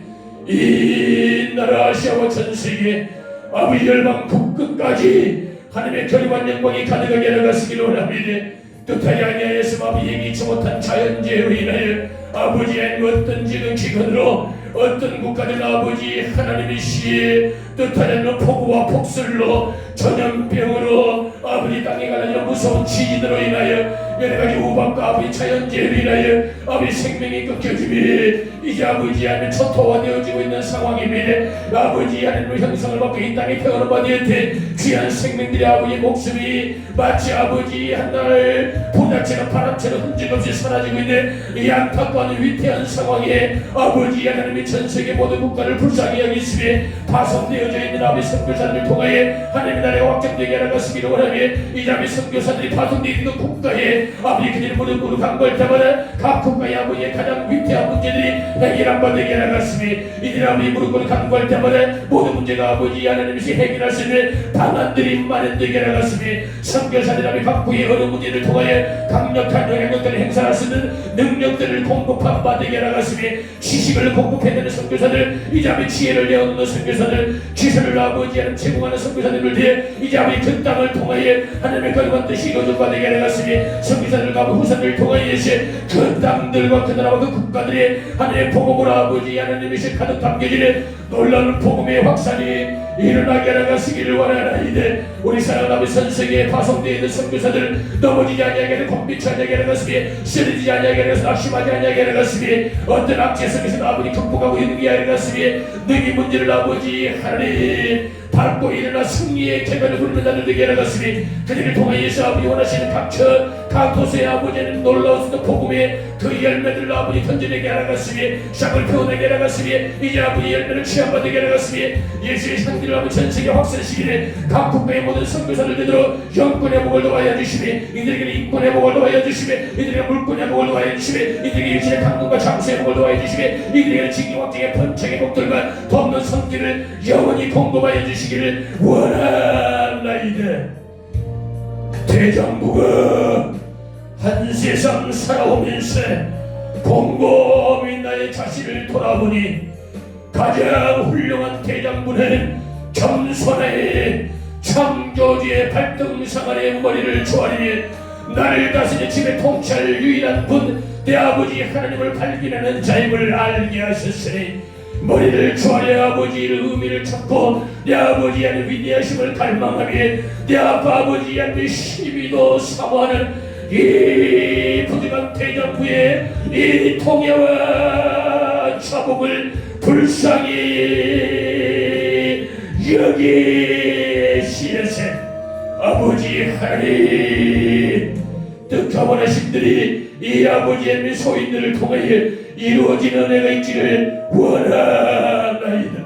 이 나라 아시아와 전세계 아버지 열방 북끝까지 하나님의 결의와 영광이 가득하게 나가시기를 원합니다. 뜻하지 아니하였으면 아버지 예기치 못한 자연재해로 인하여 아버지 하나님 어떤 지금 기근으로 어떤 국가들 아버지 하나님의 시에 뜻하지 않는 폭우와 폭설로 전염병으로 아버지 땅에 가는 무서운 지진으로 인하여 여러가지 우박과 아버지 자연재해로 인하여 아버지 생명이 끊겨지며 이제 아버지 하나님 초토화되어지고 있는 상황입니다. 아버지 하나님의 형상을 받고 이 땅에 태어난 바디한테 귀한 생명들의 아버지 목숨이 마치 아버지 한날 포자처럼 바람처럼 흔적없이 사라지고 있는 이 안타까운 위태한 상황에 아버지 하나님의 전세계 모든 국가를 불쌍히 여기시며 파손되어져 있는 아버지 선교사들을 통하여 하나님의 나라가 확정되게 하는 것이기를 원하며 이 아버지 선교사들이 파손되어 있는 국가에 아버지 그들이 무릎 꿇고 간구할 때마다 각 국가의 아버지의 가장 위태한 문제들이 해결 안 받게 하나갔으니 이들 아버지 무릎 꿇고 간구할 때마다 모든 문제가 아버지 하나님이 해결할 수 있는 방안들이 마련되게 하나갔으니 선교사들 아버지 각국의 어느 문제를 통하여 강력한 영향력들을 행사할 수 있는 능력들을 공급한 바 되게 하나갔으니 지식을 공급해내는 선교사들 이제 아버지 지혜를 내어놓는 선교사들 기술을 아버지 하나님 제공하는 선교사들을 위해 이제 아버지 그 땅을 통하여 하나님의 거룩한 뜻이 이루어질 바 되게 하나갔으니 선교사들과 후사들을 통하여 그 땅들과 그 나라와 그 국가들의 하나님의 복음으로 아버지 하나님의 가득 담겨지는 놀라운 복음의 확산이 일어나게 하나가시기를 원하나이다. 우리 사랑하는 아버지 선세계에 파송되어 있는 선교사들 넘어지지 아니하게 하는 곤비치 아니하게 하나가시니 쓰러지지 아니하게 하나가시니 낙심하지 아니하게 하나가시니 어떤 악재 속에서 아버지 극복하고 있는 게 아니하나가시니 너희 문제를 아버지 하나님 밟고 일어나 승리의 계단을 부르는 자들 되게 하나가시니 그들을 통해 예수 아버지 원하시는 각 도서의 아버지는 놀라운 복음의 그 열매들을 아버지 던져내게 하나가시니 싹을 피워내게 하나가시니 이제 아버지 열매를 취함받게 하나가시니 예수의 상기를 아버지 전세계 확산시키네 각 국가의 모든 선교사들 되도록 영권의 복을 도와야 주시니 이들에게 인권의 복을 도와야 주시니 이들에게 물권의 복을 도와야 주시니 이들에게 유신의 강동과 장수의 복을 도와야 주시니 이들에게 징기왕정의 번창의 복들과 돕는 손길을 영원히 공급하여 주시기를 원하나이다. 대장부가 한 세상 살아오면서 곰곰이 나의 자신을 돌아보니 가장 훌륭한 대장부는 겸손의 창조주의 발등상 아래 머리를 조아리며 나를 다스리는 집에 통치할 유일한 분 내 아버지 하나님을 발견하는 자임을 알게 하셨으니 머리를 조아려 아버지의 의미를 찾고 내 아버지 하나님의 위대하심을 갈망하며 내 아버지 하나님의 시비도 사모하는 이 부지런한 대장부의 이 통해와 자복을 불쌍히 여기시에세 아버지 하나님 뜻하고 원하심들이 이 아버지 하나님의 소인들을 통하여 이루어지는 은혜가 있기를 원하나이다.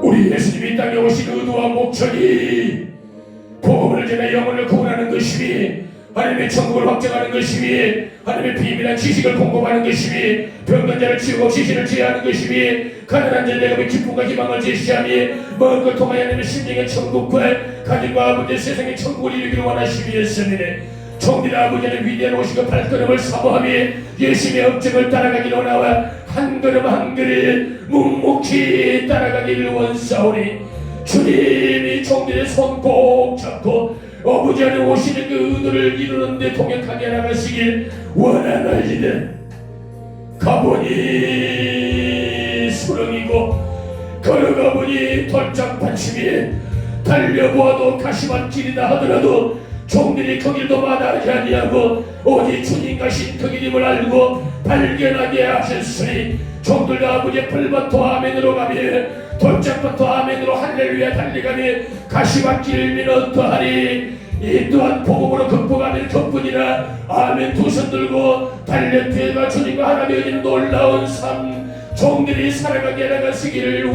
우리 예수님이 땅에 오신 의도와 목적이 곧 복음을 전해 영혼을 구원하는 것이니 하나님의 천국을 확정하는 것이니 하나님의 비밀한 지식을 공급하는 것이니 병든 자를 치우고 지신을 제하는 것이니 가난한 자의 내가 기쁨과 희망을 제시하니 먹을 것 통하여 하나님의 심령의 천국과 가정과 아버지의 세상의 천국을 이루기를 원하심이었으니 총리의 아버지는 위대한 오시고 발걸음을 사모하며 예수님의 업적을 따라가기를 원하와 한 걸음 한 걸음 묵묵히 따라가기를 원사오니 주님이 총리의 손 꼭 잡고 아버지 안에 오시는 그 의도를 이루는 데 동역하게 나가시길 원하나이다. 가보니 수렁이고 걸어가보니 돌짝받침이 달려보아도 가시밭 길이다 하더라도 종들이 그 길도 마다하지 아니하고 오직 주님과 그 길임을 알고 발견하게 하셨으니 종들과 아버지의 풀밭도 아멘으로 가며 돌짝밭도 아멘으로 할렐루야 달려가며 가시밭 길이면 어떠하리. 이 또한 복음으로 극복하는 것뿐이라. 아멘. 두 손 들고 달려뛰어가 주님과 하나님의 여기는 놀라운 삶 종들이 살아가게 나가시기를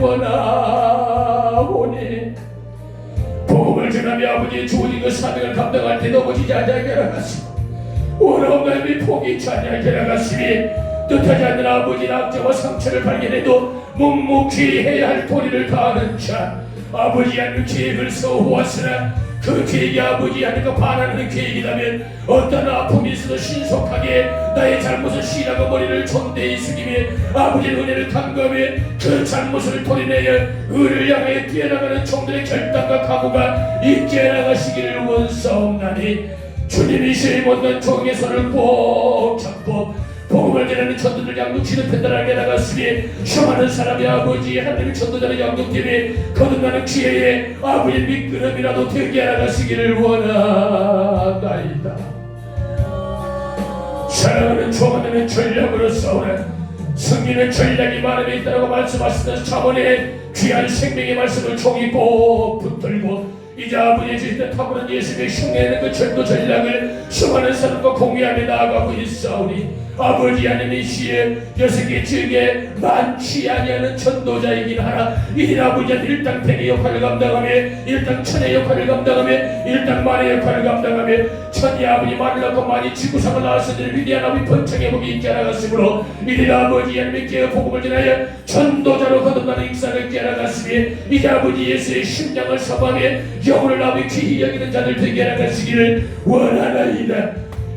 원하오니 복음을 전하며 아버지의 주어진 그 사명을 감당할 때 넘어지지 않게 나가시고 원하옵 하나님이 포기치 않게 나가시니 뜻하지 않는 아버지의 악재와 상처를 발견해도 묵묵히 해야 할 도리를 다하는 자 아버지 하나님 계획을 세워왔으나 그 계획이 아버지 하나님과 반하는 계획이라면 어떤 아픔이 있어도 신속하게 나의 잘못을 시인하고 머리를 존대히 숙이며 아버지의 은혜를 간구하며 그 잘못을 토리내어 의를 향해 뛰어나가는 종들의 결단과 각오가 있게 나가시기를 원사옵나니 주님이 세 못난 종의 손을 꼭 잡고 복음을 전하는 전도들 양육치는 편단하게 나갔으니 수많은 사람이 아버지 하나님의 전도자를 양육팀에 거듭나는 기회에 아버지 미끄럼이라도 되게 나가시기를 원하나이다. 사랑하는 조만하는 전략으로 싸우는 승리는 전략이 마음에 있다고 말씀하시던 자본의 귀한 생명의 말씀을 종이 꼭 붙들고 이제 아버지의 주신 탁월한 예수님의 흉내내는 그 전도 전략을 수많은 사람과 공유하며 나아가고 있사오니 아버지 하나님의 시에 6개 지역에 많지 아니하는 전도자이긴 하나 이 아버지는 일당 백의 역할을 감당하며 일당 천의 역할을 감당하며 일당 만의 역할을 감당하며 천이 아버지 말을 낳고 많이 지구상을 낳았으니 위대한 아버지 번창의 복이 있게 나갔으므로 이들 아버지 하나님의 기회 복음을 전하여 전도자로 거듭나는 익사를 있게 나갔으며 이제 아버지 예수의 심장을 사모하며 영혼을 아버지 귀히 여기는 자들 되게 나가시기를 원하나이다.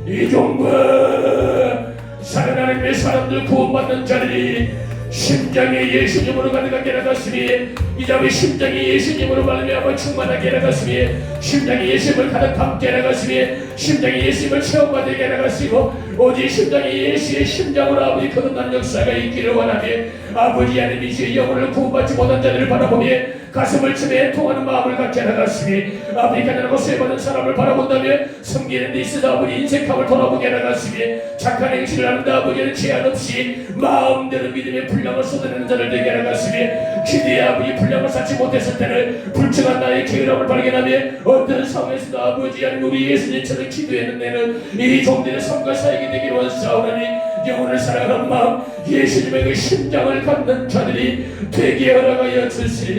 이 종과 살아나는 사람들 구원받는 자들이 심장이 예수님으로 가득하게 나갔으니 이제 우리 심장이 예수님으로 말미암아 충만하게 나갔으니 심장이 예수님을 가득 담게 나갔으니 심장이 예수님을 체험받게 나갔으고 오직 심장이 예수의 심장으로 아버지 거듭나는 역사가 있기를 원하며 아버지 하나님 이제 영혼을 구원받지 못한 자들을 바라보며 가슴을 치며 통하는 마음을 갖게 나갔으니 아버지 가난하고 쇠받은 사람을 바라본다며 섬기는 데 있어서 아버지 인색함을 돌아보게 나갔으니 착한 행실을 하는데 아버지는 제한 없이 마음대로 믿음의 분량을 쏟아내는 자를 되게 나갔으니 기대의 아버지 분량을 쌓지 못했을 때는 불충한 나의 게으름을 발견하며 어떤 상황에서도 아버지 하나님 우리 예수님처럼 기도했는 데는 이 종들의 삶과 사역이 되기를 원사오나니 영혼을 사랑하는 마음 예수님의 그 심장을 갖는 자들이 되게 허락하여 주시옵소서.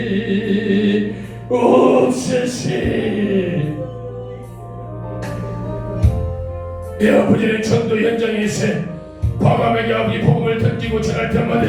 내 아버지는 전도 현장에서 과감하게 아버지 복음을 던지고 전할 때마다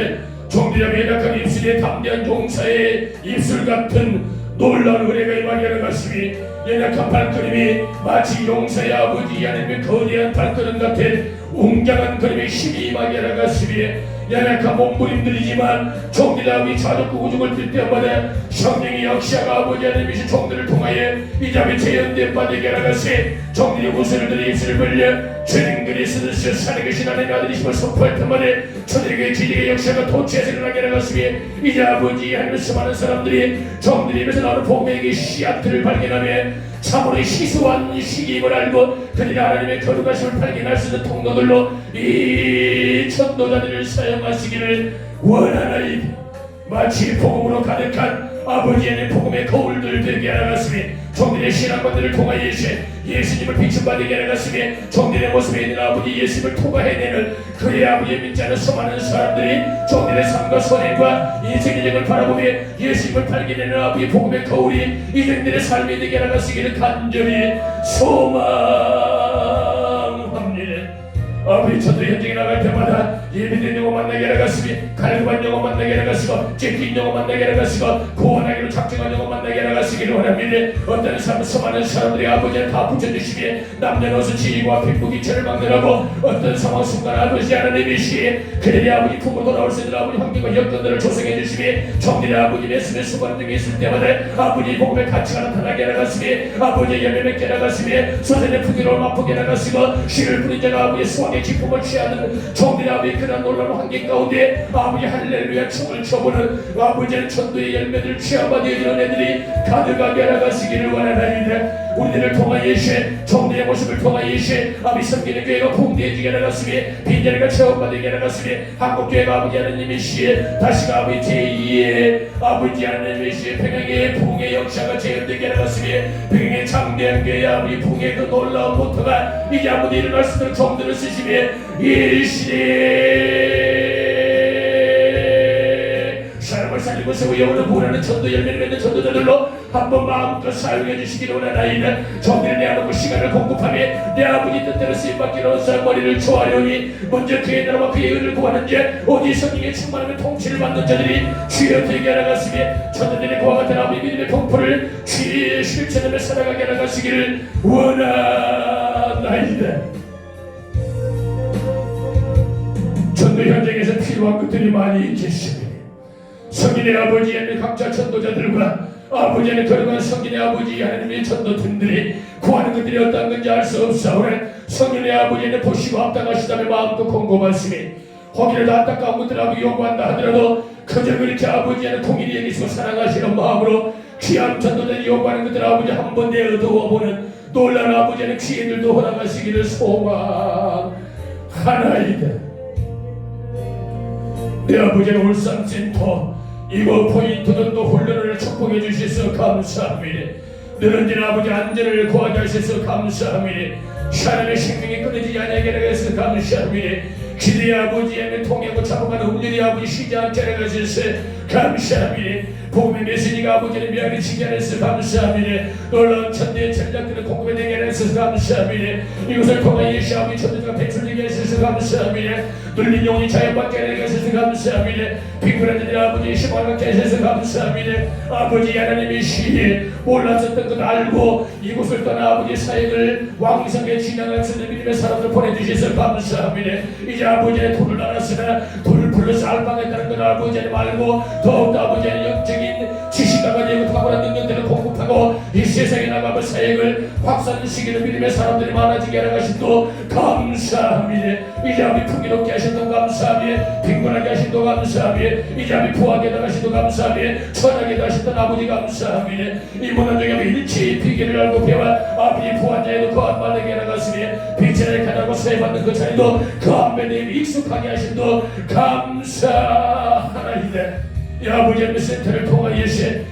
종들의 매력한 입술에 담대한 종사의 입술 같은 놀라운 은혜가 임하게 나갔으니 연약한 발걸음이 마치 용사의 아버지 하나님의 거대한 발걸음 같은 웅장한 걸음에 힘이 임하게 나갔으니 연약한 몸부림들이지만 종들의 아버지 자족구 우중을 들 때마다 성령의 역사가 아버지 하나님이신 종들을 통하여 이 자매 재현된 바 되게 나갔으니 종들이 웃음을 들여 입술을 벌려 주님들이 쓰듯이 살아계신 하나님의 아들이심을 선포할 때마다 저들에게 지식의 역사가 도처에서 일어나게 나갔으니 이제 아버지 하나님의 수많은 사람들이 종들이 입에서 나오는 복음의 씨앗들을 발견하며 참으로 희소한 시기임을 알고 그들이 하나님의 거룩하심을 발견할 수 있는 통로들로 이 전도자들을 사용하시기를 원하나이다. 마치 복음으로 은혜로 가득한 아버지의 복음의 거울들 되게 하나갔으니 종들의 신앙관들을 통하여 예수님을 비춤받게 하나갔으니 종들의 모습에 있는 아버지 예수님을 통과해내는 그의 아버지의 믿자는 수많은 사람들이 종들의 삶과 선행과 인생의 정을 바라보며 예수님을 발견하는 아버지 복음의 거울이 이들의 삶이 되게 하나갔으기를 간절히 소망합니다. 아버지 저도 현장에 나갈 때마다 예비된 영혼 만나게 하나갔으니 갈급한 영혼 만나게 하나갔으고 찢긴 영혼 만나게 하나갔으고 구원하기로 작정한 영혼 만나게 하나갔으기를 원합니다. 어떤 사람 수많은 사람들이 아버지를 다 붙여주시기에 남녀노소 지위와 빈부기 죄를 막느라고 어떤 상황 순간 아버지 하나님이시에 그들이 아버지 품으로 돌아올 수 있는 아버지 환경과 여건들을 조성해 주시기에 정들의 아버지 말씀에 수많은 중에 있을 때마다 아버지 복음의 가치가 나타나게 하나갔으니 아버지의 열매 맺게 하나갔으니 소전의 푸기로 맛보게 하나갔으고 씨를 뿌린 자가 아버지의 수확의 기쁨을 취하는 정들의 아버지 그런 놀라운 환경 가운데 아버지 할렐루야 춤을 춰보는 아버지의 천도의 열매들을 취하받아 이런 애들이 가득하게 하나가시기를 원하나이다. 우리들을 통하여 정리의 모습을 통하여 아버지 섬기는 교회가 풍대해지게 하나갔으니 빈자리가 체험받게 하나갔으니 한국교회가 아버지 하나님이시에 다시가 아버지 제2의 아버지 하나님이시에 평양의 풍의 역사가 재현되게 하나갔으니 평양의 장대한 교회 아버지 풍의 그 놀라운 모터가 이제 아버지 일어날 수 있도록 정들을 쓰시며 일시에 사람을 살리고 세워 영혼을 보호하는 전도 열매를 맺는 전도자들로 한번 마음껏 사용해 주시기를 원하나이다. 정들을 내어놓고 시간을 공급하며 내 아버지 뜻대로 쓰임받기로 온 사람 머리를 조아려니 먼저 그의 나라와 그의 의를 구하는 자 오직 성령의 충만함의 통치를 받는 자들이 주여 되게 하나갔으며 전도들의 그와 같은 아버지 믿음의 공포를 주의 실천하며 살아가게 하나가시기를 원하나이다. 전도 현장에서 필요한 것들이 많이 계십니다. 성인의 아버지의 각자 전도자들과 아버지의 걸어간 성인의 아버지 하나님의 전도팀들이 구하는 것들이 어떤 건지 알 수 없사오니 성인의 아버지는 보시고 합당하시다며 마음도 공고받으시니 혹이라도 안타까운 것들 아버지 요구한다 하더라도 그저 그렇게 아버지는 통일이 여기시고 사랑하시는 마음으로 귀한 전도자들이 요구하는 것들 아버지 한 번 내어두어보는 놀라운 아버지는 귀인들도 허락하시기를 소망하나이다. 내 아버지는 울산센터 이거 포인트들도 훈련을 축복해 주셔서 감사합니다. 늘어진 아버지 안전을 구하게 하셔서 감사합니다. 하나님의 생명이 끊어지지 않게 해서 감사합니다. 기대의 아버지의 통하고 잡아가는 음률이 아버지 쉬지 않게 하셔서 감사합니다. 복음의 메시지가 아버지는 미안해지게 하셔서 감사합니다. 놀라운 천대의 전략들을 공급해 되게 하셔서 감사합니다. 이것을 통해 예수 아버지 천대가 배출되게 하셔서 감사합니다. 눌린 영혼이 자연받게 하셔서 감사합니다. 빈곤한 자들의 아버지 희망을 갖게 하셔서 감사합니다. 아버지 하나님이시에 몰랐었던 것 알고 이곳을 떠나 아버지 사역을 왕성하게 진행할 수 있는 믿음의 사람들 보내주셔서 감사합니다. 이제 아버지의 돈을 나눴으나 돈을 불러서 알방했다는 건 아버지 하나님 알고 더욱더 아버지 하나님 영적인 지식과 가지고 탁월한 능력들을 공급하고 이 세상에 나가면 사역을 확산시키는 믿음의 사람들이 많아지게 하나가심도 감사합니다. 이제 아버지 풍요롭게 하신도 감사합니다. 빈곤하게 하신도 감사합니다. 이제 아버지 부하게 하신도 감사합니다. 천하게 하신도 아버지 감사합니다. 이 문화 중에 일체의 비결을 알고 배워 아버지 부한 자에도 거한 만하게 하나갔으니 빛을 가다고 세받는 그 자리도 그 안면에 익숙하게 하신도 감사하나이다. 이 아버지의 센터를 통하여 이제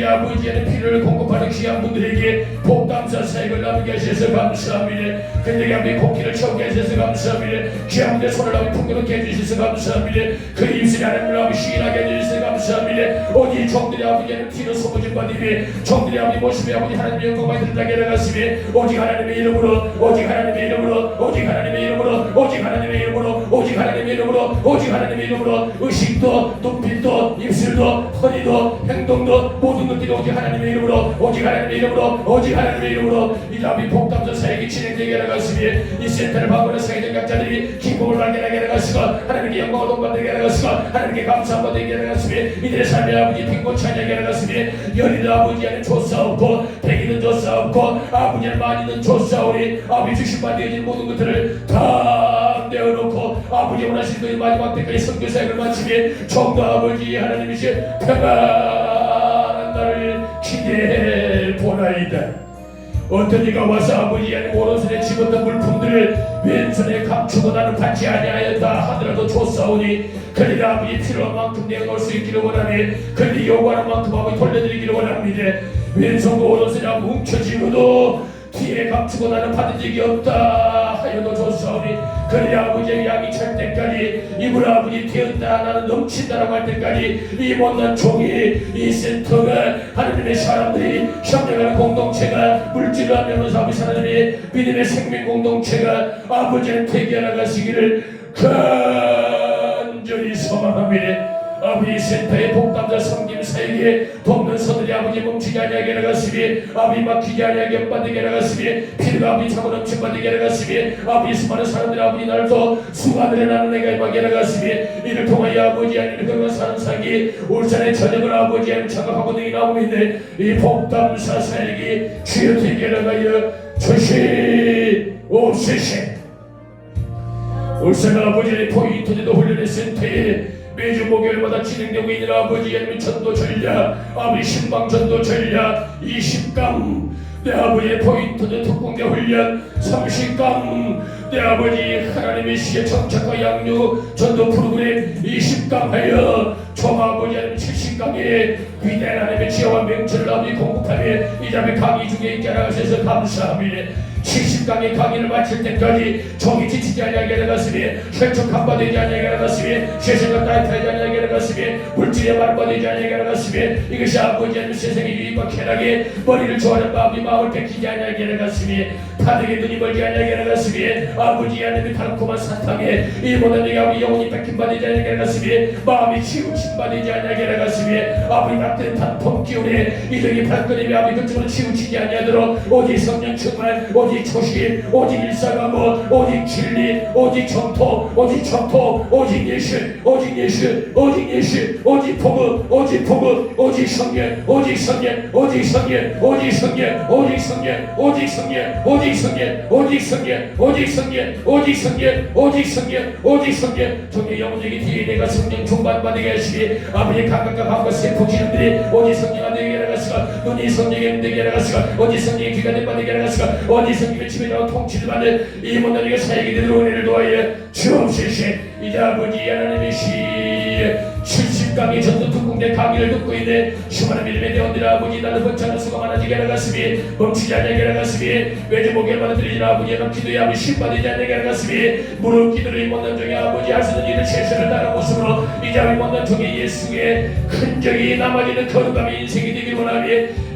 아버지의 필요를 공급하는 귀한 분들에게 복감사 사역을 나누게 하셔서 감사합니다. 그들에게 아버지 복기를 채우게 하셔서 감사합니다. 귀한 분들의 손을 아버지 풍요롭게 해주셔서 감사합니다. 그 입술이 하나님을 아버지 시인하게 해주셔서 감사합니다. 오직 정들의 아버지의 피로 소모진 받으며 정들의 아버지 모습에 아버지 하나님의 영광만 드러나게 해나갔으며 오직 하나님의 이름으로 오직 하나님의 이름으로 오직 하나님의 이름으로 오직 하나님의 이름으로 오직 하나님의 이름으로 오직 하나님의 이름으로 의식도 눈빛도 입술도 허리도 행동도 모든 것들이 오직 하나님의 이름으로 오직 하나님의 이름으로 오직 하나님의 이름으로 이 아버지 복담자 사역이 진행되게 해나갔으며 이 센터를 방문한 사회적 각자들이 기쁨을 발견하게 해나갔으며 하나님께 영광을 동받게 해나갔으며 하나님께 감사함을 받게 해나갔으며 이들의 삶의 아버지 빈곤 찬양하게 해나갔으며 열이는 아버지는 조사없고 백이는 조사없고 아버지는 많이는 조사오니 아버지 주신바 되어진 모든 것들을 다 내어놓고 아버지 원하시는 것이 마지막 때까지 선교 사역을 마치며 정도 아버지 하나님이시 평안한 날을 기대해 보나이다. 어떤 이가 와서 아버지 하나님 오른손에 집었던 물품들을 왼손에 감추고 나는 받지 아니하였다 하더라도 좋사오니 그들이 아버지 필요한 만큼 내어놓을 수 있기를 원하니 그들이 요구하는 만큼 아버지 돌려드리기를 원합니다. 왼손과 오른손이 뭉쳐지고도 뒤에 감추고 나는 받은 적이 없다 하여도 좋사오니 그들이 아버지의 양이 찰 때까지 이불 아버지 되었다 나는 넘친다라고 할 때까지 이 못난 종이 이 센터가 하나님의 사람들이 협력하는 공동체가 물질로 하면서 아버지 하나님의 믿음의 생명 공동체가 아버지는 태기하러 가시기를 간절히 소망합니다. 아버지 센터의 복담자 섬김 사역에 돕는 선들이 아버지 멈추지 아니하게 나갔으니 아버지 막히지 아니하게 연받게 나갔으니 피가 아버지 차고 넘친 받게 나갔으니 아버지 수많은 사람들이 아버지 날도 수가들의 나는 내가 임하게 나갔으니 이를 통하여 아버지 하나님 그런 사는 사기 울산의 저녁을 아버지 하나님 장악하고 등이 나오는데 이 복담사 사역이 주여 되게 나가여 주시옵시시. 울산 아버지의 포인트도 훈련의 센터에 매주 목요일마다 진행되고 있는 아버지 하나님 전도 전략 아버지 신방 전도 전략 20강 내 아버지의 포인트도 특공대 훈련 30강 내 아버지 하나님의 시의 정착과 양육 전도 프로그램 20강 하여 총 아버지 하나님 70강에 위대한 하나님의 지혜와 명철을 아버지 공급하며 이 자매 강의 중에 있게 하셔서 감사합니다. 70강의 강의를 마칠 때까지 종이 지치지 아니하게 나갔으며 혈촉 한바되지 아니하게 나갔으며 쇠생과 따뜻하지 아니하게 나갔으며 물질에 말바되지 아니하게 나갔으며 이것이 아버지 하나님 세상의 유익과 쾌락에 머리를 좋아하는 마음을 뺏기지 아니하게 나갔으며 바닥에 눈이 멀지 아니하게 나갔으며 아버지 하나님의 달콤한 사탕에 이 모든 내가 영혼이 뺏김받지 아니하게 나갔으며 마음이 치우침받지 아니하게 나갔으며 아버지 낙된 단풍 기운에 이들이 발걸음이 아버지 그쪽으로 치우치지 아니하도록 오직 성령 충만 오직 초심 오직 일사감원 오직 진리 오직 정토 오직 정토 오직 예수 오직 예수 오직 예수 오직 복음 오직 복음 오직 성령 오직 성령 오직 성령 오직 성령 오직 성령 오직 성령 오직 성령 오직 성령 오직 성령 오직 성령 오직 성령 오직 성령 정의 영혼에게 뒤에 내가 성령 충만받게 하시기 아버지 각각과 각각 세포 기능들이 오직 성령 안되게 나가시가 눈이 성령에 안되게 나가시가 오직 성령의 귀가 내받게 나가시가 오직 성령의 집에 나와 통치를 받는 이 모든 사역이 되도록 은혜를 도하여 주옵시시. 이제 아버지 하나님의 시 70강의 전도 특공대 강의를 듣고 있는 수많은 믿음의 대원들 아버지 나는 번창한 수가 많아지게 나갔으니 멈추지 않게 나갔으니 매주 목요일마다 드리는 아버지 하나님 기도에 아버지 신받지 않게 나갔으니 무릎 기도를 못난 종의 아버지 할 수 있는 일을 최선을 다하는 모습으로 이제 못난 종의 예수의 흔적이 남아지는 거룩함의 인생이 되길 원하며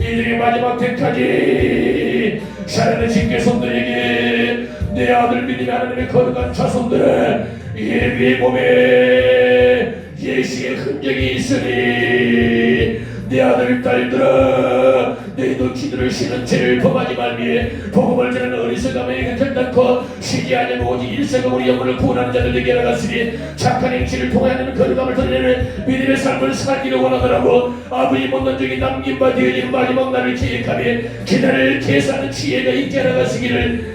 이들의 마지막 때까지 사랑하는 신께 손들에게 내 아들 믿음의 하나님의 거룩한 자손들은 예비의 몸에 예수의 흔적이 있으니 내 아들 딸들아 너희도 기도를 쉬는 죄를 범하지 말미에 복음을 전하는 어리석음에 결단코 쉬지 아니하고 오직 일생을 우리 영혼을 구원하는 자들에게 나갔으니 착한 행실을 통해 하나님의 거룩함을 드러내는 믿음의 삶을 살기를 원하더라고 아버지 못난 적이 남긴 바 되어진 마지막 날을 기획하며 기다릴 계산하는 지혜가 있게 나가시기를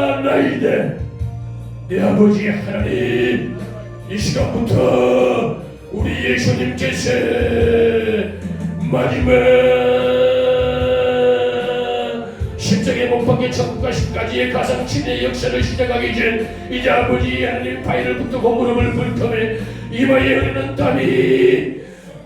원하나이다. 내 아버지 하나님 이 시간부터 우리 예수님께서 마지막 십자가에 못 박혀 천국과 십까지의 가상치의 역사를 시작하기 전 이제 아버지 하나님 바위를 붙들고 무릎을 꿇더며 이마에 흐르는 땀이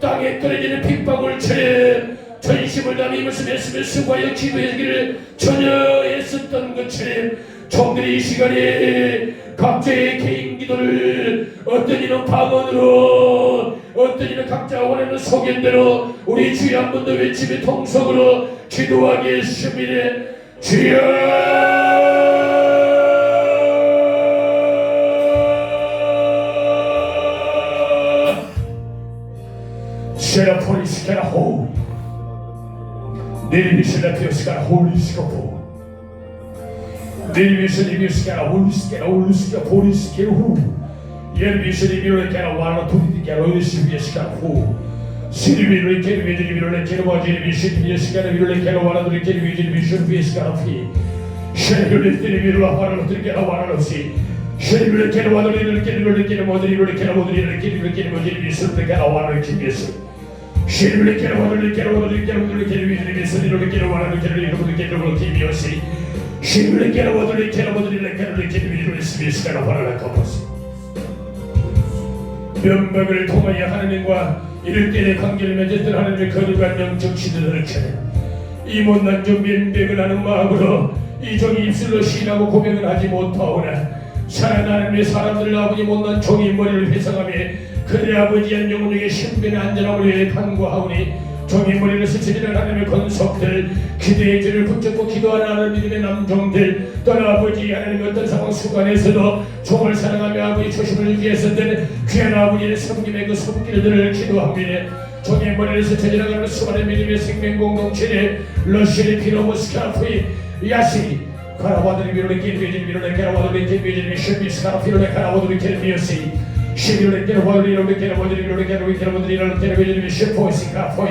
땅에 떨어지는 빗방울처럼 전심을 다하며 말씀했으며 수고하여 기도하기를 전혀 애썼던 것처럼 종들이 이 시간에 각자의 개인 기도를 어떤 이는 방언으로 어떤 이는 각자 원하는 소견대로 우리 주여 한 번 더 외치며 통성으로 기도하겠습니다. 주여 세라포리스케라 호 네리미셀라피오스카라 홀리스코포 네리미셀리미스카라 홀리스케라 홀리스케라 포리스케라 후 예르미셀리미로레케라 와라토리디케라 홀리스비에스카라 후 시리미로레케르 미드리미로레케라 와지리미실리미에스카라 미로레케라 와라도리케르 미드리미실비에스카라 피 쉐르리미로라 와라도리케라 와라로시 쉐르리케라 와도리케라 와도리케라 와도리케라 와도리케라 와도리케라 와도리케라 와도리케라 와도리케라 Şerifle kere vadırlı kere vadırlı kere vadırlı kere vadırlı sınırlı kere vadırlı kere vadırlı kere vadırlı kimiyası. Şerifle kere vadırlı kere vadırlı kere vadırlı kere vadırlı 스미스가 바라라 갚았어. 면박을 통하여 하나님과 이를 때에 관계를 맺었던 하나님의 거룩한 영적 지도자를 찾아 이 못난 좀 면백을 하는 마음으로 이 종이 입술로 시인하고 고백을 하지 못하오나 사랑하는 하나님의 사람들을 아버지 못난 종이 머리를 회상하며 그들의 아버지의 영혼에게 신변의 안전함을 위해 간구하오니 종이 머리를 스치는 하나님의 건석들 기대의 죄를 붙잡고 기도하는 하나님 믿음의 남종들 또한 아버지 하나님의 어떤 상황 수간에서도 종을 사랑하며 아버지 초심을 유지했었던 귀한 아버지의 성김의 그 손길들을 기도합니다. 종의 머리에서 터져나가는 수많은 믿음의 생명 공동체에 러시아의 피노모스카프이 야시 가라바들이 미로를 끼리베지 미로를 가라바들이 끼리베지 쉐비스카라 피로를 가라바들이 끼리베지 쉐비로를 깨러버들이 이로를 깨러버들이 이로를 깨러버들이 이로를 깨러버들이 쉐포이스카포이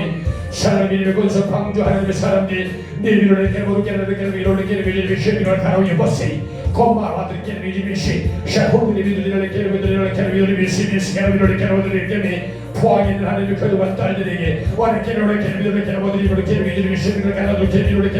사랑의 믿음의 권석 광주 하나님의 사람들이 내 미로를 깨러버들이 이로를 깨러버들이 쉐비로를 가라오니 버세이 고마와들이 깨러버들이 샤호들이 미로를 깨러버들이 스미스카라 깨러버들이 깨미 포항에 있는 하나님의 거룩한 딸들에게 와는 깨로를 깨르비도를 깨러버들이 깨르비도를 쉐비로를 가라도 깨르비도를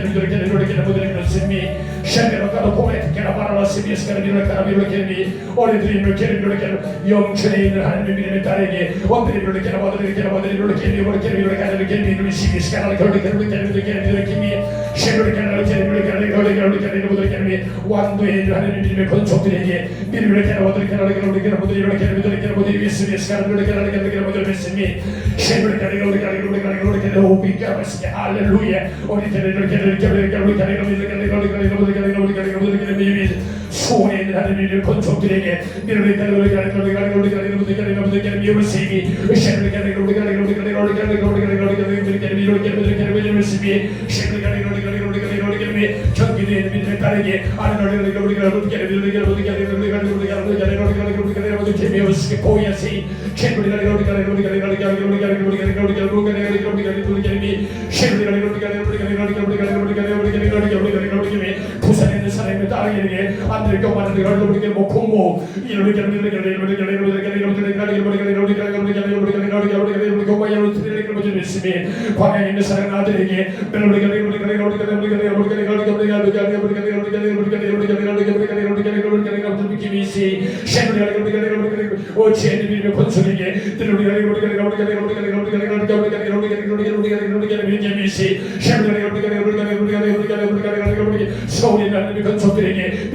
깨르비도를 스미 쉐비로를 가도 고메트 깨라바라라 스미스카라 미로를 가라비로를 깨르비 어린들이 미로를 깨르비도를 영천에 있는 하나님의 믿음의 딸에게 원들이 미로를 깨라버들이 깨라버들이 깨르비도를 가라비로를 깨르비도를 스미스카라를 깨르비도를 깨미 쉐비로를 깨르비도를 깨르비 완도에 있는 하나님의 믿음의 건축들에게 미로를 깨라버들이 깨라버들이 스미스카라를 깨르비도를 말씀이 쉐브를 가리고 할렐루야 우리 소원에 있는 하나님의 건축들에게 미로를 경기도에 있는 믿음의 딸에게 부산에 있는 사람의 딸에게 안될 경만한 우리가 목공모 광야에 있는 사람 아들에게 오치에는 믿음의 권속에게 서울에 있는 하나님의 건축들에게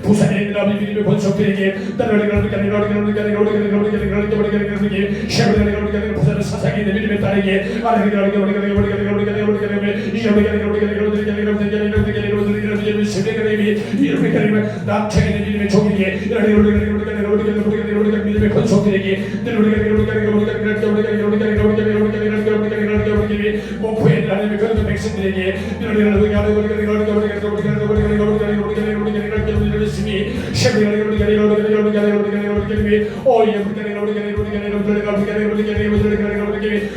부산에 있는 아버지 믿음의 권속들에게 부산의 사상에 있는 믿음의 딸에게 남창에 있는 믿음의 종에게 믿음의 권속들에게 목포에 있는 하나님의 거룩한 백성들에게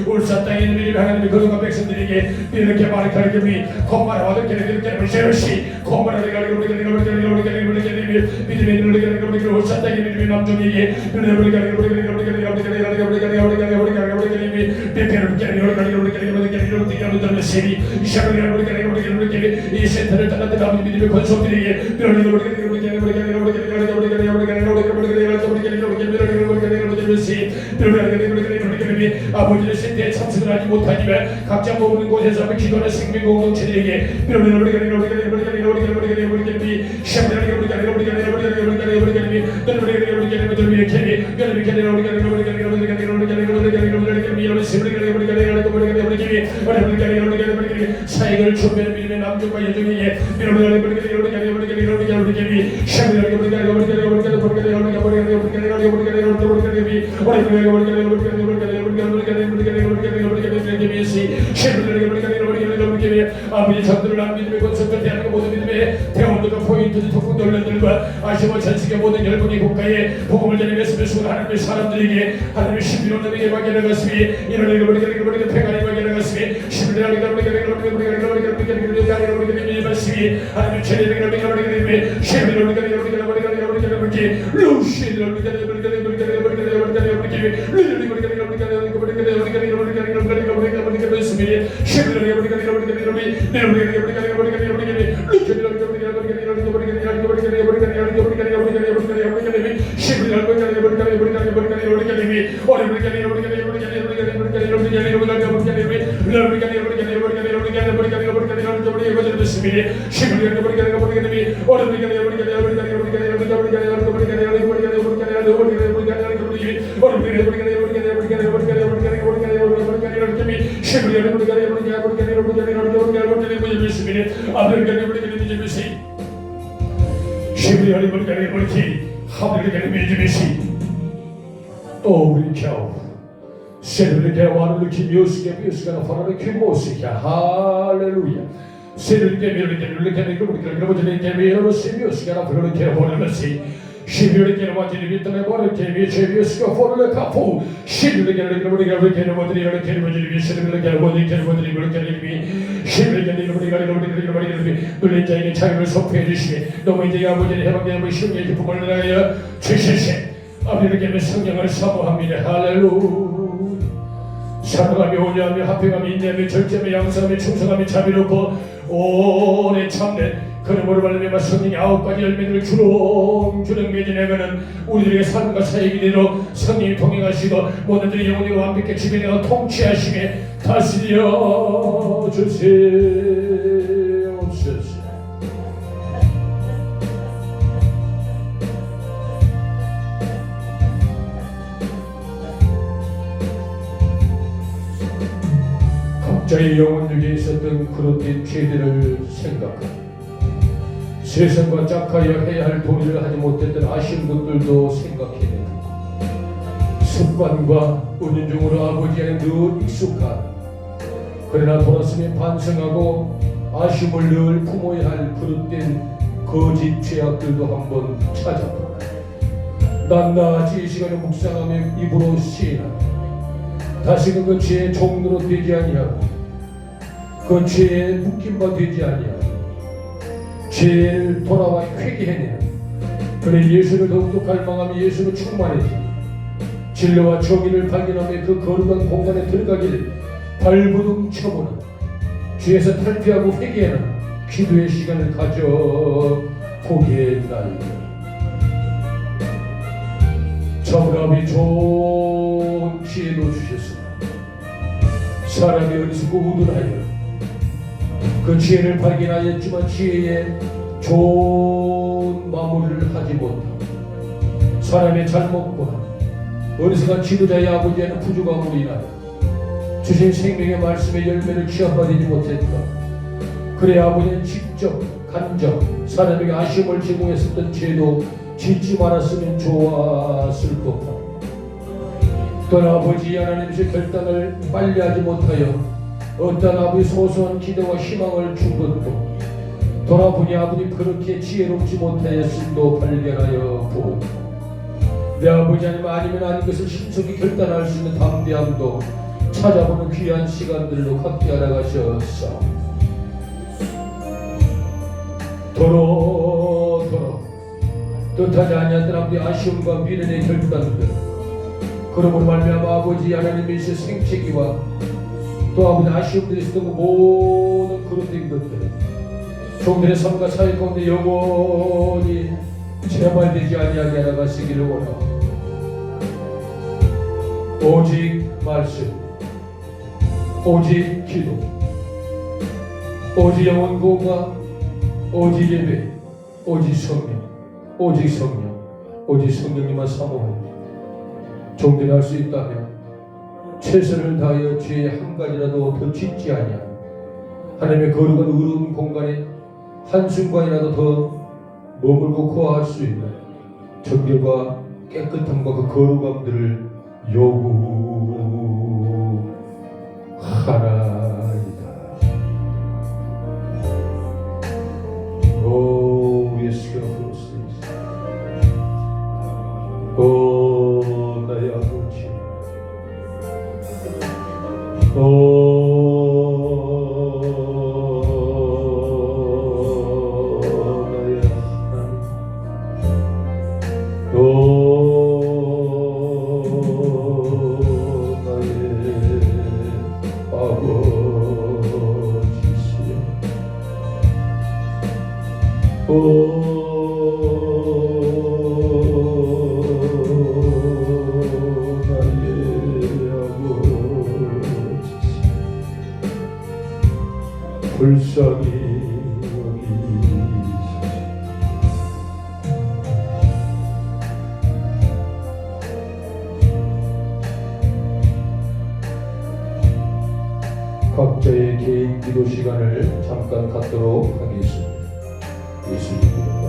울산 땅에 있는 믿음의 하나님의 거룩한 백성들에게 이렇게 말하기를 콤마라와도 깨르기를 제로시 콤마라가 믿음의 울산 땅에 믿음의 남종에게 이 센터를 떠났던 아버지 믿음의 권속들에게 아버지의 센터에 참석을 하지 못하지만 각자 머무는 곳에서 기도하는 생명 공동체들에게 사역을 준비하는 믿음의 남종과 여종에게 아버지 전들을 한 믿음의 권속들 대한민국 모든 믿음의 대원들과 포인트들 독국들과 아시아 전 세계 모든 열방의 국가에 복음을 전해냈으며 수고한 하나님의 사람들에게 하나님의 신비로운 은혜에 맡겨나갔으니 이런 일을 평안에 맡겨나갔으니 신비로운 하나님의 최대의 자에게 자유를 선포해 주시니 너무 이제 아버지의 해방되는 시험의 기쁨을 나여 주시세. 아버지에게 성령을 사모합니다. 할렐루야. 사랑하며 온유하며 화평하며 인내하며 절제하며 양성하며 충성하며 자비롭고 오래 참된 그러므로 말미암아 성령의 9가지 열매를 주렁주렁 맺어내가는 우리들에게 삶과 사역이 되도록 성령이 동행하시고 모든들이 영혼이 완벽하게 지배되어 통치하시게 다스려 주시옵소서. 각자의 영혼 중에 있었던 그릇된 죄들을 생각하고 세상과 짝하여 해야 할 도리를 하지 못했던 아쉬운 것들도 생각해내고 습관과 은연중으로 아버지에게 늘 익숙한 그러나 돌아서며 반성하고 아쉬움을 늘 품어야 할 그릇된 거짓 죄악들도 한번 찾아보라. 낱낱이 이 시간에 묵상하며 입으로 시인하고 다시는 그 죄의 종로로 되지 아니하고 그 죄에 묶임바 되지 아니하고 죄를 돌아와 회개해내는 그래 예수를 더욱더 갈망하며 예수를 충만해지고 진리와 정의를 발견하며 그 거룩한 공간에 들어가기를 발부둥 쳐보는 죄에서 탈피하고 회개하는 기도의 시간을 가져 보기에 날입니다. 자부라비 좋은 지혜도 주셨으나 사람이 어리석고 우둔하여 그 지혜를 발견하였지만 지혜에 좋은 마무리를 하지 못하고 사람의 잘못과 어리석은 지도자의 아버지에는 부족함으로 인하여 주신 생명의 말씀의 열매를 취합받지 못했다. 그래 아버지는 직접 간접 사람에게 아쉬움을 제공했었던 죄도 짓지 말았으면 좋았을 것이다. 또한 아버지 하나님의 결단을 빨리 하지 못하여 어떤 아버지 소소한 기대와 희망을 준 것도 돌아보니 아버지 그렇게 지혜롭지 못하였음도 발견하여 보고 내 아버지 아니면 아닌 것을 신속히 결단할 수 있는 담대함도 찾아보는 귀한 시간들로 갖게 하라 가셨사. 도로 뜻하지 아니었던 아버지 아쉬움과 미련의 결단들 그러므로 말미암아 아버지 하나님의 생채기와 또 아버지 아쉬움들이 있었던 모든 그릇된 것들 종들의 삶과 사회 가운데 영원히 재발되지 아니하게 하라 가시기를 원하옵니다. 오직 말씀 오직 기도 오직 영혼 구원과 오직 예배 오직 성령 오직 성령 오직 성령님만 사모하여 종들이 할 수 있다면 최선을 다하여 죄의 한 가지라도 더 짓지 아니하며 하나님의 거룩한 의로운 공간에 한순간이라도 더 머물고 거할 수 있는 정결과 깨끗함과 그 거룩함들을 요구하나이다. 오 예수 그리스도 오 나의 아버지 오 나의 하나님 오 나의 아버지 불쌍히 여기소서. 각자의 개인 기도 시간을 잠깐 갖도록 하겠습니다. 예수님.